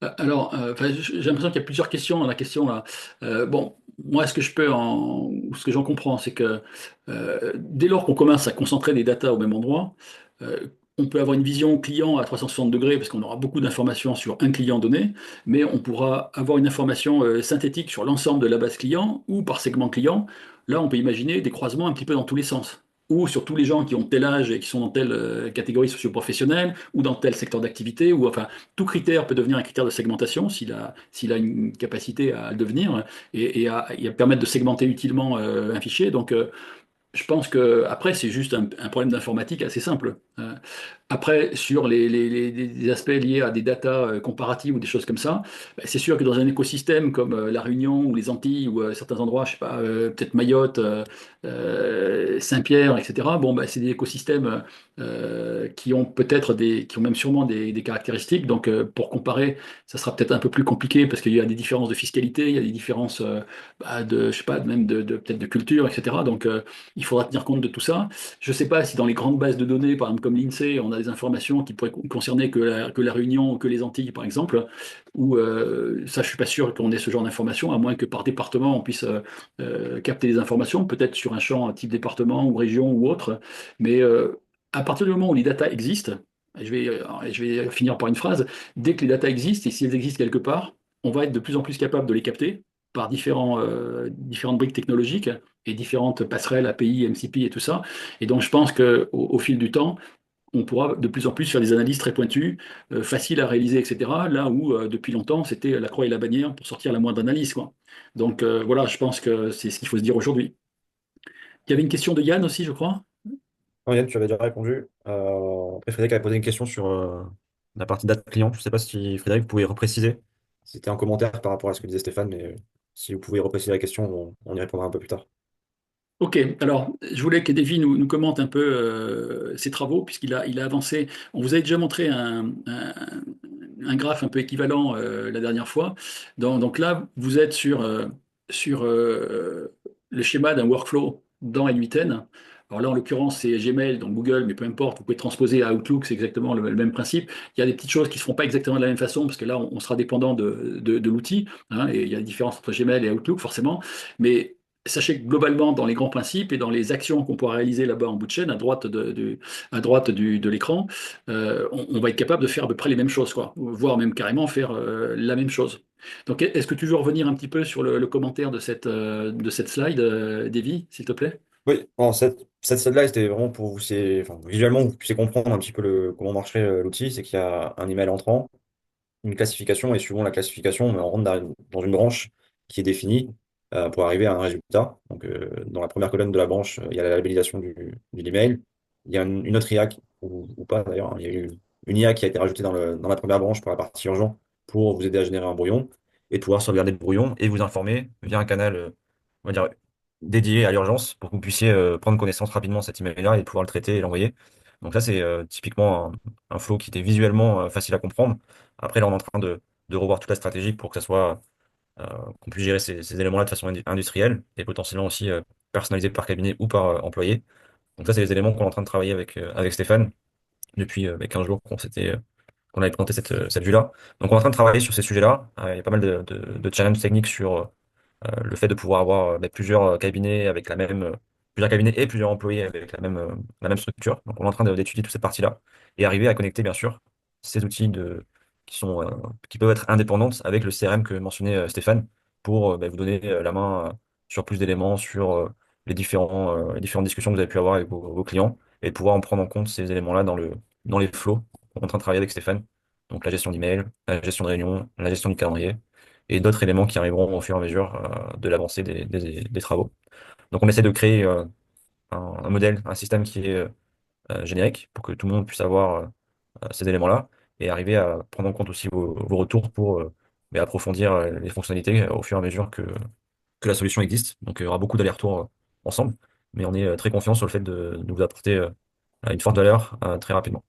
Alors, enfin, j'ai l'impression qu'il y a plusieurs questions dans la question là. Bon, moi, ce que j'en comprends, c'est que dès lors qu'on commence à concentrer des datas au même endroit, on peut avoir une vision client à 360 degrés parce qu'on aura beaucoup d'informations sur un client donné, mais on pourra avoir une information synthétique sur l'ensemble de la base client ou par segment client. Là, on peut imaginer des croisements un petit peu dans tous les sens. Ou sur tous les gens qui ont tel âge et qui sont dans telle catégorie socio-professionnelle, ou dans tel secteur d'activité, ou enfin, tout critère peut devenir un critère de segmentation s'il a une capacité à le devenir et à permettre de segmenter utilement un fichier. Donc, je pense que après, c'est juste un problème d'informatique assez simple. Après, sur les aspects liés à des datas comparatives ou des choses comme ça, bah, c'est sûr que dans un écosystème comme La Réunion ou les Antilles ou certains endroits, je sais pas, peut-être Mayotte, Saint-Pierre, etc. Bon, bah, c'est des écosystèmes qui ont qui ont même sûrement des caractéristiques. Donc, pour comparer, ça sera peut-être un peu plus compliqué parce qu'il y a des différences de fiscalité, il y a des différences je sais pas, même peut-être de culture, etc. Donc, il faudra tenir compte de tout ça. Je ne sais pas si dans les grandes bases de données, par exemple comme l'INSEE, on a des informations qui pourraient concerner que la Réunion ou que les Antilles, par exemple, ou ça, je suis pas sûr qu'on ait ce genre d'informations, à moins que par département, on puisse capter les informations, peut-être sur un champ type département ou région ou autre. Mais à partir du moment où les datas existent, je vais finir par une phrase, dès que les datas existent, et si elles existent quelque part, on va être de plus en plus capable de les capter par différentes briques technologiques et différentes passerelles, API, MCP et tout ça. Et donc, je pense au fil du temps, on pourra de plus en plus faire des analyses très pointues, faciles à réaliser, etc. Là où, depuis longtemps, c'était la croix et la bannière pour sortir la moindre analyse, quoi. Donc, voilà, je pense que c'est ce qu'il faut se dire aujourd'hui. Il y avait une question de Yann aussi, je crois. Yann, tu avais déjà répondu. Après, Frédéric avait posé une question sur la partie date client. Je ne sais pas si Frédéric, vous pouvez repréciser. C'était un commentaire par rapport à ce que disait Stéphane, mais si vous pouvez repréciser la question, on y répondra un peu plus tard. Ok, alors je voulais que Davy nous commente un peu ses travaux, il a avancé. On vous avait déjà montré un graphe un peu équivalent la dernière fois. Donc là, vous êtes sur le schéma d'un workflow dans N8N. Alors là, en l'occurrence, c'est Gmail, donc Google, mais peu importe, vous pouvez transposer à Outlook, c'est exactement le même principe. Il y a des petites choses qui ne se font pas exactement de la même façon, parce que là, on sera dépendant de l'outil, hein, et il y a une différence entre Gmail et Outlook, forcément. Mais sachez que globalement, dans les grands principes et dans les actions qu'on pourra réaliser là-bas en bout de chaîne, à droite de l'écran, on va être capable de faire à peu près les mêmes choses, quoi, voire même carrément faire la même chose. Donc, est-ce que tu veux revenir un petit peu sur le commentaire de cette slide, Davy, s'il te plaît? Oui, bon, cette slide-là, c'était vraiment pour vous, enfin, visuellement, vous puissiez comprendre un petit peu comment marcherait l'outil. C'est qu'il y a un email entrant, une classification, et suivant la classification, on rentre dans une branche qui est définie pour arriver à un résultat. Donc, dans la première colonne de la branche, il y a la labellisation de l'email. Il y a une autre IA, ou pas d'ailleurs, hein. Il y a eu une IA qui a été rajoutée dans la première branche pour la partie urgent pour vous aider à générer un brouillon et pouvoir sauvegarder le brouillon et vous informer via un canal, on va dire, dédié à l'urgence pour que vous puissiez prendre connaissance rapidement de cet email-là et pouvoir le traiter et l'envoyer. Donc ça, c'est typiquement un flow qui était visuellement facile à comprendre. Après, là, on est en train de revoir toute la stratégie pour que ça soit qu'on puisse gérer ces éléments-là de façon industrielle et potentiellement aussi personnalisé par cabinet ou par employé. Donc ça, c'est les éléments qu'on est en train de travailler avec Stéphane depuis 15 jours qu'on avait présenté cette vue-là. Donc on est en train de travailler sur ces sujets-là. Il y a pas mal de challenges techniques sur le fait de pouvoir avoir plusieurs cabinets avec plusieurs cabinets et plusieurs employés avec la même structure. Donc, on est en train d'étudier toute cette partie-là et arriver à connecter, bien sûr, ces outils qui peuvent être indépendantes avec le CRM que mentionnait Stéphane pour vous donner la main sur plus d'éléments, sur les différentes discussions que vous avez pu avoir avec vos clients et de pouvoir en prendre en compte ces éléments-là dans les flows qu'on est en train de travailler avec Stéphane. Donc, la gestion d'email, la gestion de réunion, la gestion du calendrier et d'autres éléments qui arriveront au fur et à mesure de l'avancée des travaux. Donc on essaie de créer un modèle, un système qui est générique pour que tout le monde puisse avoir ces éléments-là et arriver à prendre en compte aussi vos retours pour mais approfondir les fonctionnalités au fur et à mesure que la solution existe. Donc il y aura beaucoup d'allers-retours ensemble, mais on est très confiant sur le fait de vous apporter une forte valeur très rapidement.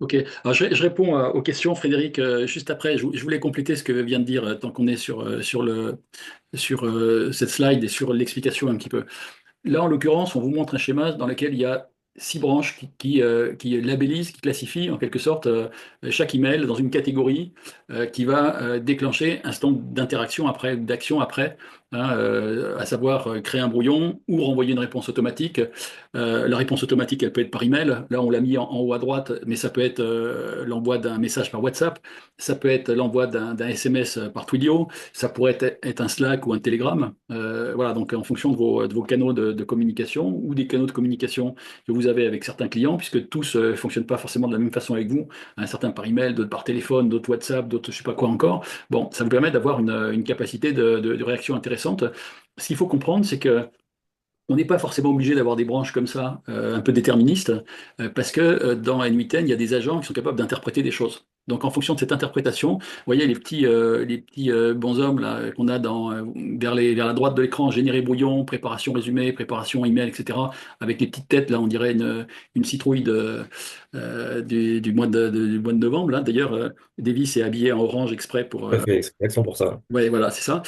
Ok, alors je réponds aux questions, Frédéric, juste après. Je voulais compléter ce que vient de dire, tant qu'on est sur cette slide et sur l'explication un petit peu. Là, en l'occurrence, on vous montre un schéma dans lequel il y a 6 branches qui labellisent, qui classifient en quelque sorte chaque email dans une catégorie qui va déclencher un certain nombre d'interactions après, d'actions après, hein, à savoir créer un brouillon ou renvoyer une réponse automatique. La réponse automatique, elle peut être par email. Là, on l'a mis en haut à droite, mais ça peut être l'envoi d'un message par WhatsApp, ça peut être l'envoi d'un SMS par Twilio, ça pourrait être un Slack ou un Telegram. Voilà, donc en fonction de vos canaux de communication ou des canaux de communication que vous avez avec certains clients, puisque tous ne fonctionnent pas forcément de la même façon avec vous, un certain par email, d'autres par téléphone, d'autres WhatsApp, d'autres je sais pas quoi encore. Bon, ça vous permet d'avoir une capacité de réaction intéressante. Ce qu'il faut comprendre, c'est que on n'est pas forcément obligé d'avoir des branches comme ça, un peu déterministes, parce que dans N8N, il y a des agents qui sont capables d'interpréter des choses. Donc, en fonction de cette interprétation, vous voyez les petits bonshommes là qu'on a vers la droite de l'écran, générer brouillon, préparation résumé, préparation email, etc. Avec les petites têtes là, on dirait une citrouille du mois de novembre. Là, d'ailleurs, Davis est habillé en orange exprès pour, Tout à fait, c'est l'action pour ça. ouais, voilà, c'est ça.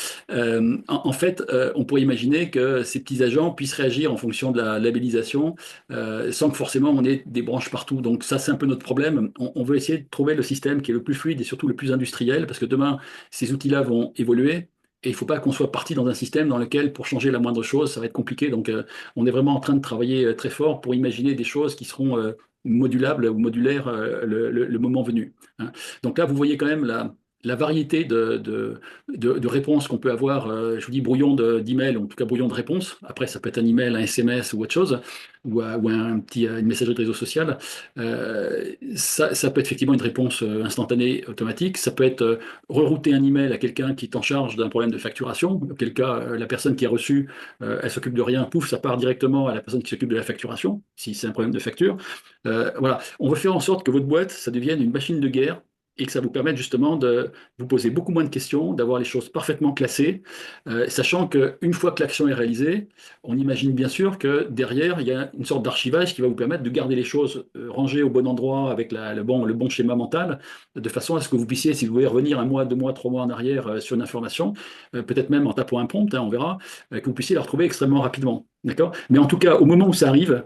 En fait, on pourrait imaginer que ces petits agents puissent réagir en fonction de la labellisation, sans que forcément on ait des branches partout. Donc ça, c'est un peu notre problème. On veut essayer de trouver le système qui est le plus fluide et surtout le plus industriel, parce que demain, ces outils-là vont évoluer. Et il ne faut pas qu'on soit parti dans un système dans lequel, pour changer la moindre chose, ça va être compliqué. Donc, on est vraiment en train de travailler très fort pour imaginer des choses qui seront modulables ou modulaires le moment venu, hein. Donc là, vous voyez quand même la variété de réponses qu'on peut avoir. Je vous dis brouillon d'email, en tout cas brouillon de réponse. Après, ça peut être un email, un SMS ou autre chose, ou une messagerie de réseau social. Ça peut être effectivement une réponse instantanée, automatique. Ça peut être rerouter un email à quelqu'un qui est en charge d'un problème de facturation. Auquel cas, la personne qui a reçu, elle s'occupe de rien, pouf, ça part directement à la personne qui s'occupe de la facturation, si c'est un problème de facture. Voilà, on veut faire en sorte que votre boîte, ça devienne une machine de guerre et que ça vous permette justement de vous poser beaucoup moins de questions, d'avoir les choses parfaitement classées, sachant qu'une fois que l'action est réalisée, on imagine bien sûr que derrière, il y a une sorte d'archivage qui va vous permettre de garder les choses rangées au bon endroit avec le bon schéma mental, de façon à ce que vous puissiez, si vous voulez revenir un mois, 2 mois, 3 mois en arrière sur une information, peut-être même en tapant un prompt, hein, on verra, que vous puissiez la retrouver extrêmement rapidement. D'accord? Mais en tout cas, au moment où ça arrive,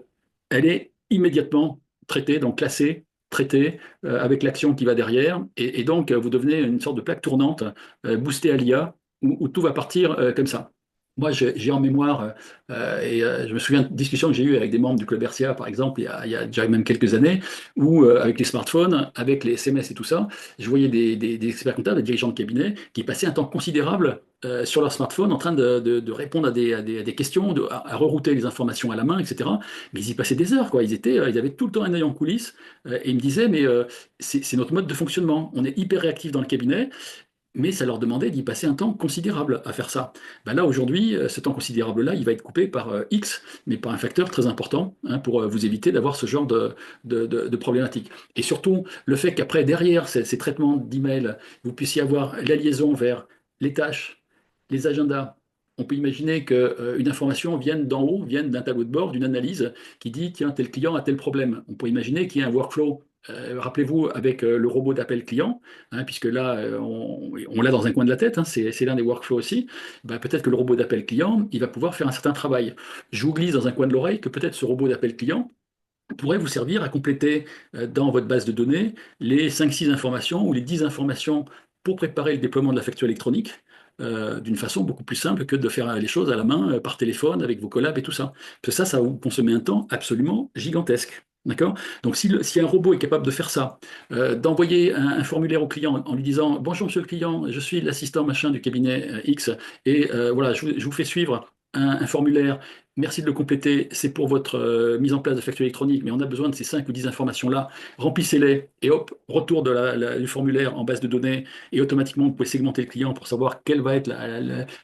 elle est immédiatement traitée, donc classée, traitée, avec l'action qui va derrière. Et donc, vous devenez une sorte de plaque tournante boostée à l'IA où tout va partir comme ça. Moi, j'ai en mémoire, et je me souviens de discussions que j'ai eues avec des membres du Club RCA, par exemple, il y a déjà même quelques années, où avec les smartphones, avec les SMS et tout ça, je voyais des experts comptables, des dirigeants de cabinet, qui passaient un temps considérable sur leur smartphone en train de répondre à des questions, à rerouter les informations à la main, etc. Mais ils y passaient des heures, quoi. Ils avaient tout le temps un œil en coulisses, et ils me disaient, mais c'est notre mode de fonctionnement. On est hyper réactif dans le cabinet, mais ça leur demandait d'y passer un temps considérable à faire ça. Ben là, aujourd'hui, ce temps considérable-là, il va être coupé par X, mais par un facteur très important, hein, pour vous éviter d'avoir ce genre de problématique. Et surtout, le fait qu'après, derrière ces traitements d'email, vous puissiez avoir la liaison vers les tâches, les agendas. On peut imaginer qu'une information vienne d'en haut, vienne d'un tableau de bord, d'une analyse qui dit, tiens, tel client a tel problème. On peut imaginer qu'il y ait un workflow. Rappelez-vous, avec le robot d'appel client, hein, puisque là, on l'a dans un coin de la tête, hein, c'est l'un des workflows aussi. Ben, peut-être que le robot d'appel client, il va pouvoir faire un certain travail. Je vous glisse dans un coin de l'oreille que peut-être ce robot d'appel client pourrait vous servir à compléter dans votre base de données les 5-6 informations ou les 10 informations pour préparer le déploiement de la facture électronique, d'une façon beaucoup plus simple que de faire les choses à la main, par téléphone, avec vos collabs et tout ça. Parce que ça va vous consommer un temps absolument gigantesque. D'accord? Donc, si un robot est capable de faire ça, d'envoyer un formulaire au client en lui disant: Bonjour, monsieur le client, je suis l'assistant machin du cabinet X, et voilà, je vous fais suivre un formulaire, merci de le compléter, c'est pour votre mise en place de facture électronique, mais on a besoin de ces 5 ou 10 informations-là, remplissez-les, et hop, retour de du formulaire en base de données, et automatiquement, vous pouvez segmenter le client pour savoir quel va être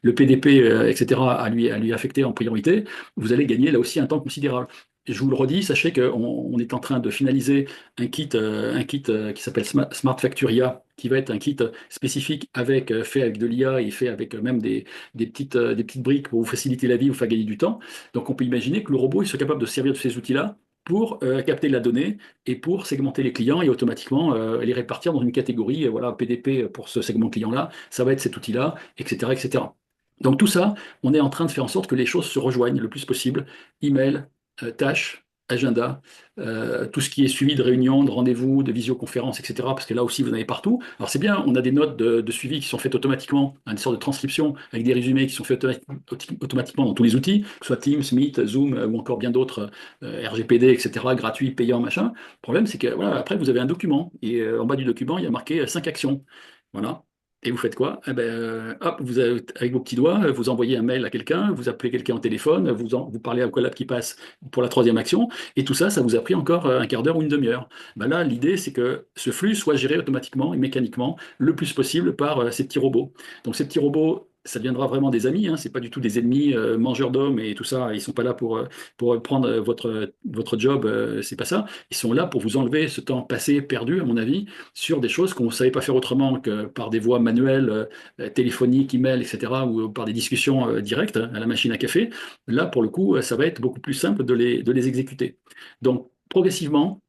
le PDP, etc., à lui affecter en priorité. Vous allez gagner là aussi un temps considérable. Je vous le redis, sachez qu'on on est en train de finaliser un kit qui s'appelle Smart Facturia, qui va être un kit spécifique fait avec de l'IA et fait avec même des petites briques pour vous faciliter la vie, vous faire gagner du temps. Donc on peut imaginer que le robot il soit capable de se servir de ces outils-là pour capter la donnée et pour segmenter les clients et automatiquement les répartir dans une catégorie. Voilà, PDP pour ce segment client-là, ça va être cet outil-là, etc., etc. Donc tout ça, on est en train de faire en sorte que les choses se rejoignent le plus possible. Email, tâches, agenda, tout ce qui est suivi de réunions, de rendez-vous, de visioconférences, etc. Parce que là aussi, vous en avez partout. Alors c'est bien, on a des notes de suivi qui sont faites automatiquement, une sorte de transcription avec des résumés qui sont faits automatiquement dans tous les outils, que ce soit Teams, Meet, Zoom ou encore bien d'autres, RGPD, etc., gratuits, payants, machin. Le problème, c'est que voilà, après, vous avez un document et en bas du document, il y a marqué 5 actions. Voilà. Et vous faites quoi? Eh ben, hop, avec vos petits doigts, vous envoyez un mail à quelqu'un, vous appelez quelqu'un au téléphone, vous parlez à un collab qui passe pour la troisième action, et tout ça, ça vous a pris encore un quart d'heure ou une demi-heure. Ben là, l'idée, c'est que ce flux soit géré automatiquement et mécaniquement le plus possible par ces petits robots. Donc ces petits robots, ça deviendra vraiment des amis, hein, c'est pas du tout des ennemis mangeurs d'hommes et tout ça, ils sont pas là pour prendre votre job, c'est pas ça. Ils sont là pour vous enlever ce temps passé, perdu, à mon avis, sur des choses qu'on ne savait pas faire autrement que par des voies manuelles, téléphoniques, email, etc., ou par des discussions directes à la machine à café. Là, pour le coup, ça va être beaucoup plus simple de les exécuter. Donc, progressivement,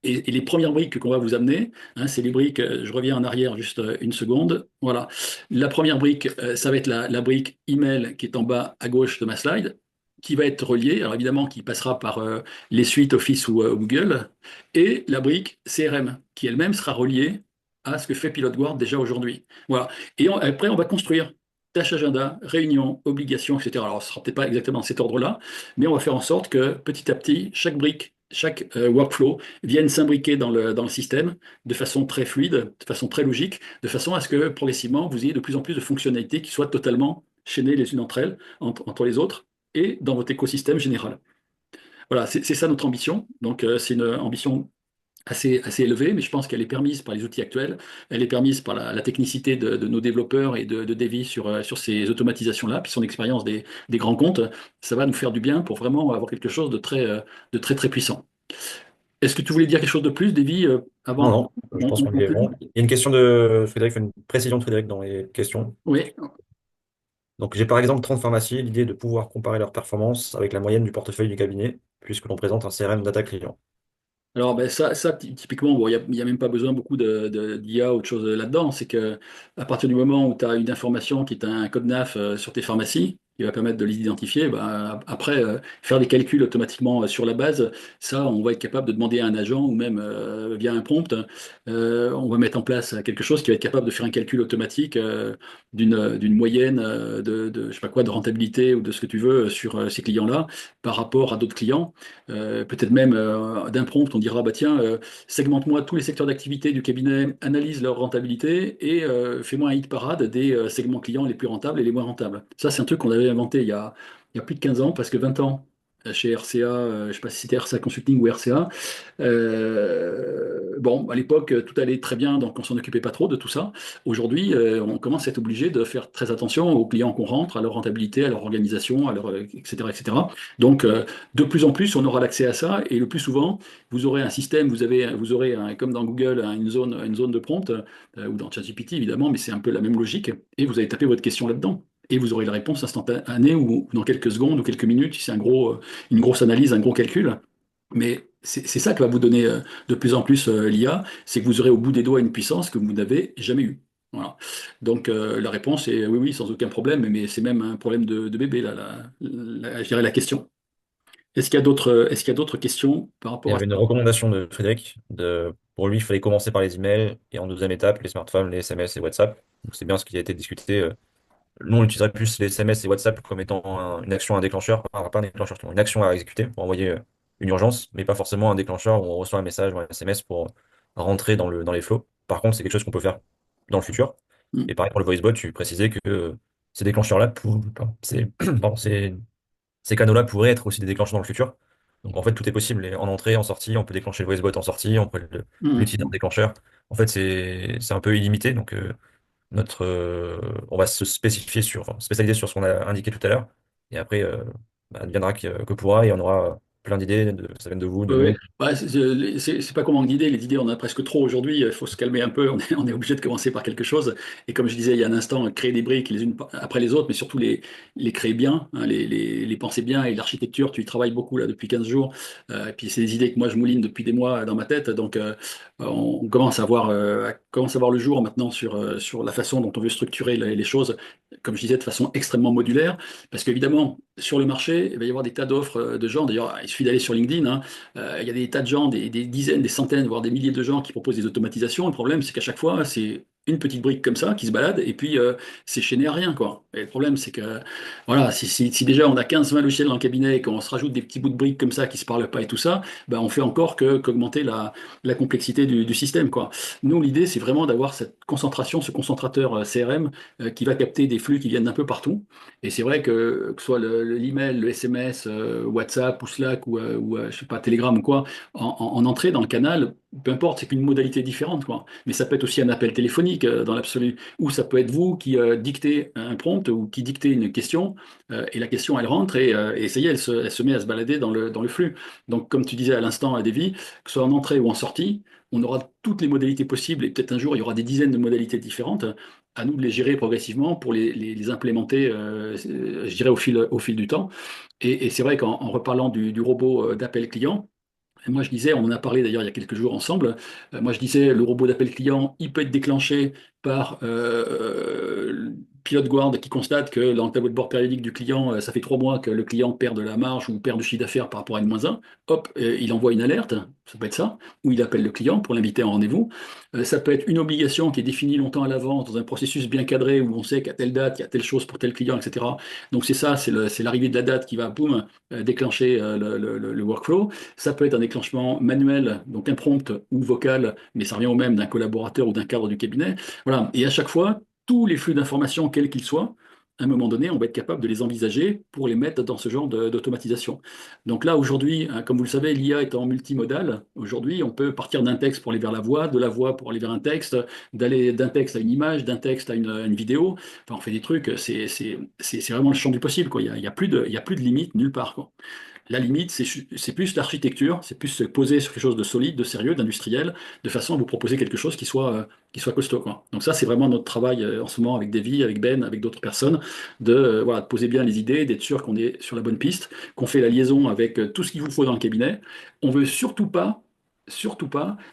et les premières briques qu'on va vous amener, hein, c'est les briques, je reviens en arrière juste une seconde. Voilà. La première brique, ça va être la brique email qui est en bas à gauche de ma slide, qui va être reliée, alors évidemment, qui passera par les suites Office ou Google, et la brique CRM, qui elle-même sera reliée à ce que fait Pilot Guard déjà aujourd'hui. Voilà. Et après, on va construire tâches agenda, réunions, obligations, etc. Alors, ce ne sera peut-être pas exactement dans cet ordre-là, mais on va faire en sorte que petit à petit, chaque brique, chaque workflow viennent s'imbriquer dans le système de façon très fluide, de façon très logique, de façon à ce que progressivement, vous ayez de plus en plus de fonctionnalités qui soient totalement chaînées les unes entre elles, entre les autres, et dans votre écosystème général. Voilà, c'est ça notre ambition. Donc, c'est une ambition assez élevée, mais je pense qu'elle est permise par les outils actuels, elle est permise par la technicité de nos développeurs et de Davy sur ces automatisations-là, puis son expérience des grands comptes. Ça va nous faire du bien pour vraiment avoir quelque chose de très, très puissant. Est-ce que tu voulais dire quelque chose de plus, Davy, Non, avant non, je pense on qu'on y est conclue? bon. Il y a une question de Frédéric, une précision de Frédéric dans les questions. Oui. Donc, j'ai par exemple 30 pharmacies, l'idée de pouvoir comparer leurs performances avec la moyenne du portefeuille du cabinet, puisque l'on présente un CRM data client. Alors, ben typiquement, bon, il y a même pas besoin beaucoup d'IA ou autre chose là-dedans. C'est que à partir du moment où tu as une information qui est un code NAF sur tes pharmacies, qui va permettre de les identifier, ben, après, faire des calculs automatiquement sur la base, ça, on va être capable de demander à un agent ou même via un prompt, on va mettre en place quelque chose qui va être capable de faire un calcul automatique d'une moyenne je sais pas quoi, de rentabilité ou de ce que tu veux sur ces clients-là par rapport à d'autres clients. Peut-être même d'un prompt, on dira, bah tiens, segmente-moi tous les secteurs d'activité du cabinet, analyse leur rentabilité et fais-moi un hit parade des segments clients les plus rentables et les moins rentables. Ça, c'est un truc qu'on avait inventé il y a plus de 15 ans, presque 20 ans, chez RCA, je ne sais pas si c'était RCA Consulting ou RCA. Bon, à l'époque, tout allait très bien, donc on s'en occupait pas trop de tout ça. Aujourd'hui, on commence à être obligé de faire très attention aux clients qu'on rentre, à leur rentabilité, à leur organisation, etc., etc. Donc, de plus en plus, on aura l'accès à ça, et le plus souvent, vous aurez un système, vous aurez comme dans Google, une zone de prompt, ou dans ChatGPT évidemment, mais c'est un peu la même logique, et vous allez taper votre question là-dedans. Et vous aurez la réponse instantanée ou dans quelques secondes ou quelques minutes, si c'est une grosse analyse, un gros calcul. Mais c'est ça que va vous donner de plus en plus l'IA, c'est que vous aurez au bout des doigts une puissance que vous n'avez jamais eue. Voilà. Donc la réponse est oui, oui, sans aucun problème, mais c'est même un problème de bébé, là, je dirais la question. Est-ce qu'il y a d'autres questions par Il y rapport à avait une ça? recommandation de Frédéric. Pour lui, il fallait commencer par les emails et en deuxième étape, les smartphones, les SMS et WhatsApp. Donc, c'est bien ce qui a été discuté. Nous, on utiliserait plus les SMS et WhatsApp comme étant une action, un déclencheur, enfin, pas un déclencheur, justement, une action à exécuter pour envoyer une urgence, mais pas forcément un déclencheur où on reçoit un message ou un SMS pour rentrer dans les flows. Par contre, c'est quelque chose qu'on peut faire dans le futur. Hmm. Et pareil pour le voice bot, tu précisais que ces déclencheurs-là pardon, pardon, ces canaux-là pourraient être aussi des déclencheurs dans le futur. Donc en fait, tout est possible. Et en entrée, en sortie, on peut déclencher le voicebot en sortie, on peut l'utiliser en Mhm. déclencheur. En fait, c'est un peu illimité. Donc on va se spécifier enfin, spécialiser sur ce qu'on a indiqué tout à l'heure. Et après, bah, adviendra que pourra, et on aura plein d'idées, ça vient de vous, de Oui, oui. nous. Ouais, c'est pas comment d'idées. Les idées, on en a presque trop aujourd'hui. Il faut se calmer un peu. On est obligé de commencer par quelque chose. Et comme je disais il y a un instant, créer des briques les unes après les autres, mais surtout les créer bien, hein, les penser bien. Et l'architecture, tu y travailles beaucoup là depuis 15 jours. Et puis c'est des idées que moi je mouline depuis des mois dans ma tête. Donc on commence à voir le jour maintenant sur la façon dont on veut structurer les choses. Comme je disais, de façon extrêmement modulaire. Parce qu'évidemment, sur le marché, il va y avoir des tas d'offres de gens. D'ailleurs, il suffit d'aller sur LinkedIn, hein. Il y a des tas de gens, des dizaines, des centaines, voire des milliers de gens qui proposent des automatisations. Le problème, c'est qu'à chaque fois, c'est une petite brique comme ça qui se balade et puis c'est chaîné à rien, quoi. Et le problème, c'est que voilà, si déjà on a 15-20 logiciels dans le cabinet et qu'on se rajoute des petits bouts de briques comme ça qui se parlent pas et tout ça, ben on fait encore qu'augmenter la complexité du système, quoi. Nous, l'idée, c'est vraiment d'avoir cette concentration, ce concentrateur CRM qui va capter des flux qui viennent d'un peu partout. Et c'est vrai que ce soit l'email, le SMS, WhatsApp ou Slack ou je sais pas, Telegram ou quoi, en entrée dans le canal, peu importe, c'est qu'une modalité différente, quoi. Mais ça peut être aussi un appel téléphonique dans l'absolu, ou ça peut être vous qui dictez un prompt ou qui dictez une question, et la question elle rentre et ça y est, elle se met à se balader dans le flux. Donc comme tu disais à l'instant à Davy, que ce soit en entrée ou en sortie, on aura toutes les modalités possibles et peut-être un jour il y aura des dizaines de modalités différentes. À nous de les gérer progressivement pour les implémenter, je dirais, au fil du temps. Et c'est vrai qu'en reparlant du robot d'appel client, et moi, je disais, on en a parlé d'ailleurs il y a quelques jours ensemble. Moi, je disais, le robot d'appel client, il peut être déclenché par le pilote guard qui constate que dans le tableau de bord périodique du client, ça fait 3 mois que le client perd de la marge ou perd du chiffre d'affaires par rapport à N-1. Hop, il envoie une alerte, ça peut être ça, ou il appelle le client pour l'inviter en rendez-vous. Ça peut être une obligation qui est définie longtemps à l'avance dans un processus bien cadré où on sait qu'à telle date, il y a telle chose pour tel client, etc. Donc c'est ça, c'est l'arrivée de la date qui va, boum, déclencher le workflow. Ça peut être un déclenchement manuel, donc un prompt ou vocal, mais ça revient au même d'un collaborateur ou d'un cadre du cabinet. Voilà. Et à chaque fois, tous les flux d'informations, quels qu'ils soient, à un moment donné, on va être capable de les envisager pour les mettre dans ce genre d'automatisation. Donc là, aujourd'hui, hein, comme vous le savez, l'IA étant multimodale, aujourd'hui, on peut partir d'un texte pour aller vers la voix, de la voix pour aller vers un texte, d'aller d'un texte à une image, d'un texte à une vidéo. Enfin, on fait des trucs, c'est vraiment le champ du possible, quoi. Il y a plus de limite nulle part, quoi. La limite, c'est plus l'architecture, c'est plus se poser sur quelque chose de solide, de sérieux, d'industriel, de façon à vous proposer quelque chose qui soit costaud, quoi. Donc ça, c'est vraiment notre travail en ce moment avec Davy, avec Ben, avec d'autres personnes, voilà, de poser bien les idées, d'être sûr qu'on est sur la bonne piste, qu'on fait la liaison avec tout ce qu'il vous faut dans le cabinet. On veut surtout pas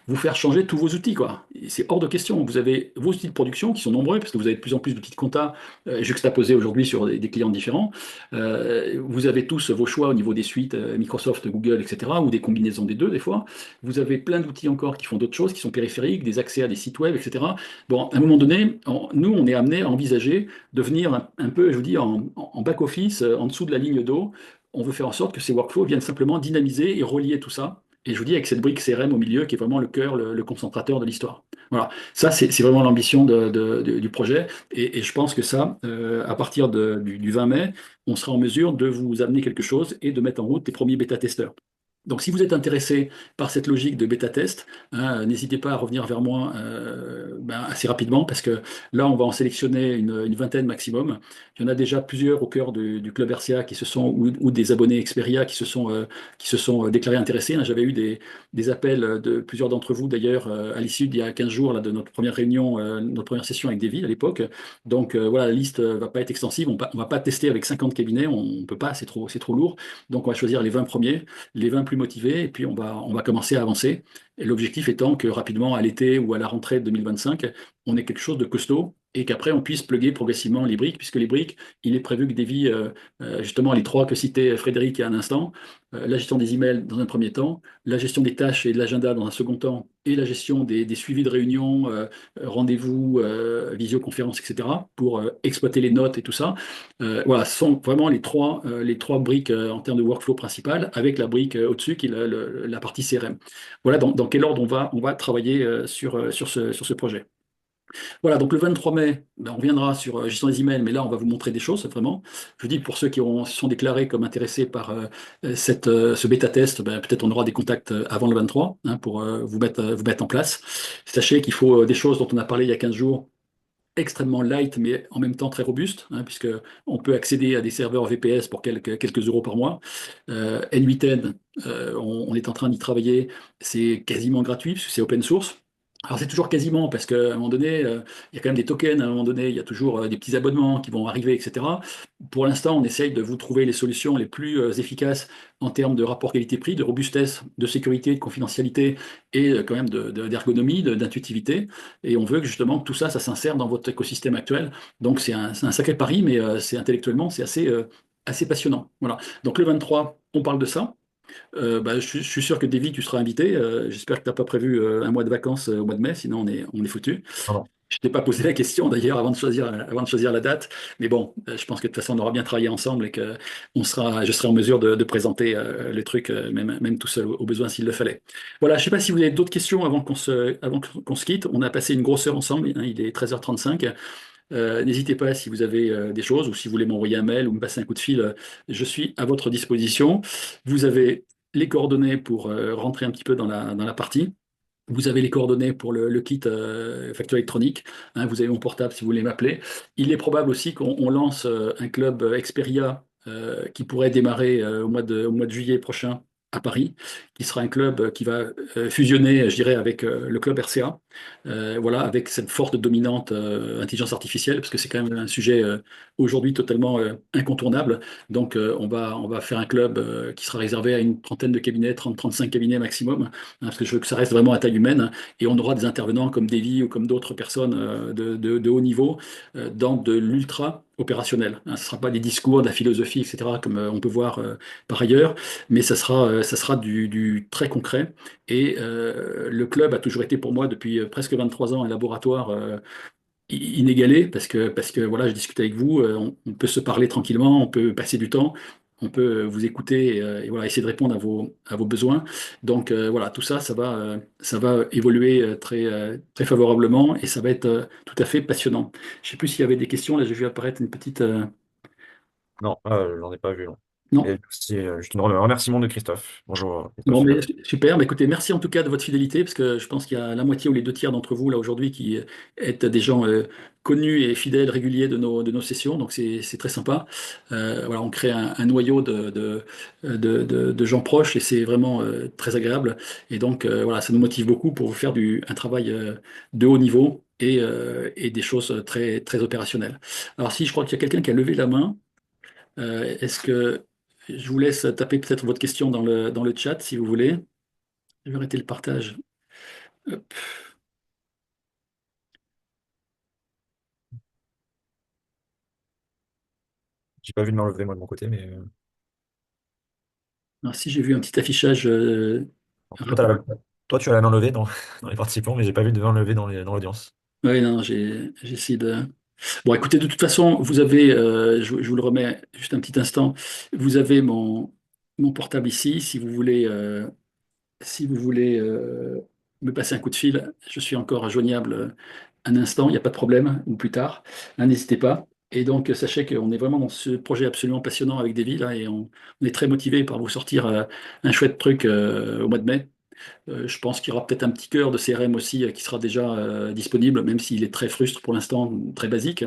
vous faire changer tous vos outils, quoi. Et c'est hors de question. Vous avez vos outils de production qui sont nombreux, parce que vous avez de plus en plus d'outils de compta juxtaposés aujourd'hui sur des clients différents. Vous avez tous vos choix au niveau des suites Microsoft, Google, etc., ou des combinaisons des deux des fois. Vous avez plein d'outils encore qui font d'autres choses, qui sont périphériques, des accès à des sites web, etc. Bon, à un moment donné, nous, on est amené à envisager de venir un peu, je vous dis, en back-office, en dessous de la ligne d'eau. On veut faire en sorte que ces workflows viennent simplement dynamiser et relier tout ça. Et je vous dis, avec cette brique CRM au milieu, qui est vraiment le cœur, le concentrateur de l'histoire. Voilà, ça, c'est vraiment l'ambition du projet. Et je pense que ça, à partir du 20 mai, on sera en mesure de vous amener quelque chose et de mettre en route les premiers bêta-testeurs. Donc, si vous êtes intéressé par cette logique de bêta-test, hein, n'hésitez pas à revenir vers moi assez rapidement parce que là, on va en sélectionner une vingtaine maximum. Il y en a déjà plusieurs au cœur du club RCA qui se sont, ou des abonnés Xperia qui se sont déclarés intéressés, hein. J'avais eu des appels de plusieurs d'entre vous d'ailleurs à l'issue d'il y a 15 jours là, de notre première réunion, notre première session avec Davy à l'époque. Donc voilà, la liste va pas être extensive. On va pas tester avec 50 cabinets, on ne peut pas, c'est trop lourd. Donc on va choisir les 20 premiers, les 20 plus motivés, et puis on va commencer à avancer. Et l'objectif étant que rapidement, à l'été ou à la rentrée de 2025, on ait quelque chose de costaud et qu'après on puisse plugger progressivement les briques, puisque les briques, il est prévu que Davy, justement les trois que citait Frédéric il y a un instant, la gestion des emails dans un premier temps, la gestion des tâches et de l'agenda dans un second temps, et la gestion des suivis de réunions, rendez-vous, visioconférences, etc., pour exploiter les notes et tout ça. Voilà, ce sont vraiment les trois briques en termes de workflow principal, avec la brique au-dessus qui est la partie CRM. Voilà dans quel ordre on va travailler sur ce projet. Voilà, donc le 23 mai, ben, on reviendra sur gestion des emails, mais là, on va vous montrer des choses, vraiment. Je dis, pour ceux qui se sont déclarés comme intéressés par ce bêta-test, ben, peut-être on aura des contacts avant le 23 hein, pour vous mettre en place. Sachez qu'il faut des choses dont on a parlé il y a 15 jours, extrêmement light, mais en même temps très robuste, hein, puisque on peut accéder à des serveurs VPS pour quelques euros par mois. N8N, on est en train d'y travailler, c'est quasiment gratuit, puisque c'est open source. Alors c'est toujours quasiment, parce qu'à un moment donné, il y a quand même des tokens, à un moment donné, il y a toujours des petits abonnements qui vont arriver, etc. Pour l'instant, on essaye de vous trouver les solutions les plus efficaces en termes de rapport qualité-prix, de robustesse, de sécurité, de confidentialité et quand même d'ergonomie, d'intuitivité. Et on veut que justement que tout ça, ça s'insère dans votre écosystème actuel. Donc c'est un sacré pari, mais c'est intellectuellement, c'est assez passionnant. Voilà. Donc le 23, on parle de ça. Bah, je suis sûr que Davy, tu seras invité. J'espère que tu n'as pas prévu un mois de vacances au mois de mai, sinon on est foutu. Non, non. Je t'ai pas posé la question d'ailleurs avant de choisir la date, mais bon, je pense que de toute façon on aura bien travaillé ensemble et que je serai en mesure de présenter le truc, même tout seul au besoin s'il le fallait. Voilà, je sais pas si vous avez d'autres questions avant qu'on se quitte. On a passé une grosse heure ensemble, hein, il est 13h35. N'hésitez pas si vous avez des choses ou si vous voulez m'envoyer un mail ou me passer un coup de fil, je suis à votre disposition. Vous avez les coordonnées pour rentrer un petit peu dans la partie. Vous avez les coordonnées pour le kit facture électronique. Hein, vous avez mon portable si vous voulez m'appeler. Il est probable aussi qu'on lance un club Xperia qui pourrait démarrer au mois de juillet prochain à Paris, qui sera un club qui va fusionner, je dirais, avec le club RCA. Voilà, avec cette forte dominante intelligence artificielle, parce que c'est quand même un sujet aujourd'hui totalement incontournable. Donc, on va faire un club qui sera réservé à une trentaine de cabinets, 30-35 cabinets maximum, hein, parce que je veux que ça reste vraiment à taille humaine, hein, et on aura des intervenants comme Davy ou comme d'autres personnes de haut niveau dans de l'ultra opérationnel. Hein. Ce ne sera pas des discours, de la philosophie, etc., comme on peut voir par ailleurs, mais ça sera du très concret. Et le club a toujours été pour moi, depuis presque 23 ans, un laboratoire inégalé, parce que voilà, je discute avec vous, on peut se parler tranquillement, on peut passer du temps, on peut vous écouter et voilà, essayer de répondre à vos besoins. Donc voilà, tout ça, ça va évoluer très favorablement et ça va être tout à fait passionnant. Je ne sais plus s'il y avait des questions, là j'ai vu apparaître une petite... Non, j'en ai pas vu, non. Non. Et c'est juste un remerciement de Christophe. Bonjour, Bon, Christophe. mais super. Bah, écoutez, merci en tout cas de votre fidélité, parce que je pense qu'il y a la moitié ou les deux tiers d'entre vous là aujourd'hui qui êtes des gens connus et fidèles, réguliers de nos sessions. Donc c'est très sympa. Voilà, on crée un noyau de gens proches et c'est vraiment très agréable. Et donc voilà, ça nous motive beaucoup pour vous faire un travail de haut niveau et des choses très opérationnelles. Alors si je crois qu'il y a quelqu'un qui a levé la main. Est-ce que je vous laisse taper peut-être votre question dans le chat si vous voulez. Je vais arrêter le partage. Hop. J'ai pas vu de main levée, moi, de mon côté, mais Alors, si j'ai vu un petit affichage. toi, toi, tu as la main levée dans, dans les participants, mais j'ai pas vu de main levée dans l'audience. Oui, non, j'ai essayé de. Bon, écoutez, de toute façon, vous avez, je vous le remets juste un petit instant, vous avez mon portable ici. Si vous voulez me passer un coup de fil, je suis encore joignable un instant, il n'y a pas de problème, ou plus tard. Hein, n'hésitez pas. Et donc, sachez qu'on est vraiment dans ce projet absolument passionnant avec Davy, là, et on est très motivé par vous sortir un chouette truc au mois de mai. Je pense qu'il y aura peut-être un petit cœur de CRM aussi qui sera déjà disponible, même s'il est très frustre pour l'instant, très basique.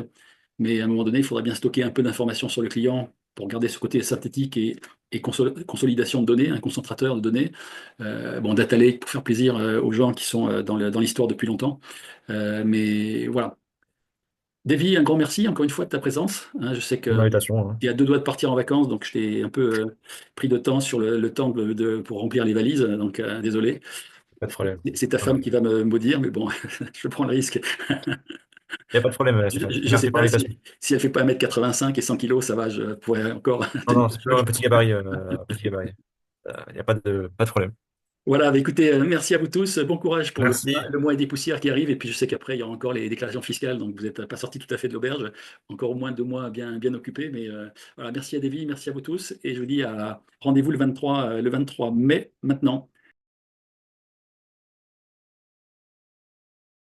Mais à un moment donné, il faudra bien stocker un peu d'informations sur le client pour garder ce côté synthétique et consolidation de données, un concentrateur de données. Bon, Data Lake pour faire plaisir aux gens qui sont dans l'histoire depuis longtemps. Mais voilà. Davy, un grand merci encore une fois de ta présence. Hein, je sais Une que invitation, hein. il y a deux doigts de partir en vacances, donc je t'ai un peu pris de temps sur le temps pour remplir les valises, donc désolé. Pas de problème. C'est ta femme qui va me maudire, mais bon, je prends le risque. Il n'y a pas de problème, Stéphane. Je ne sais Merci pour pas l'invitation. si elle fait pas 1,85 m et 100 kilos, ça va, je pourrais encore Non, tenir non, la c'est plutôt charge. un petit gabarit. Petit gabarit. Il n'y a pas de problème. Voilà, bah écoutez, merci à vous tous. Bon courage pour Merci. le mois des poussières qui arrive. Et puis je sais qu'après, il y aura encore les déclarations fiscales, donc vous n'êtes pas sorti tout à fait de l'auberge. Encore au moins 2 mois bien occupés. Mais voilà, merci à Davy, merci à vous tous. Et je vous dis rendez-vous le 23 mai maintenant.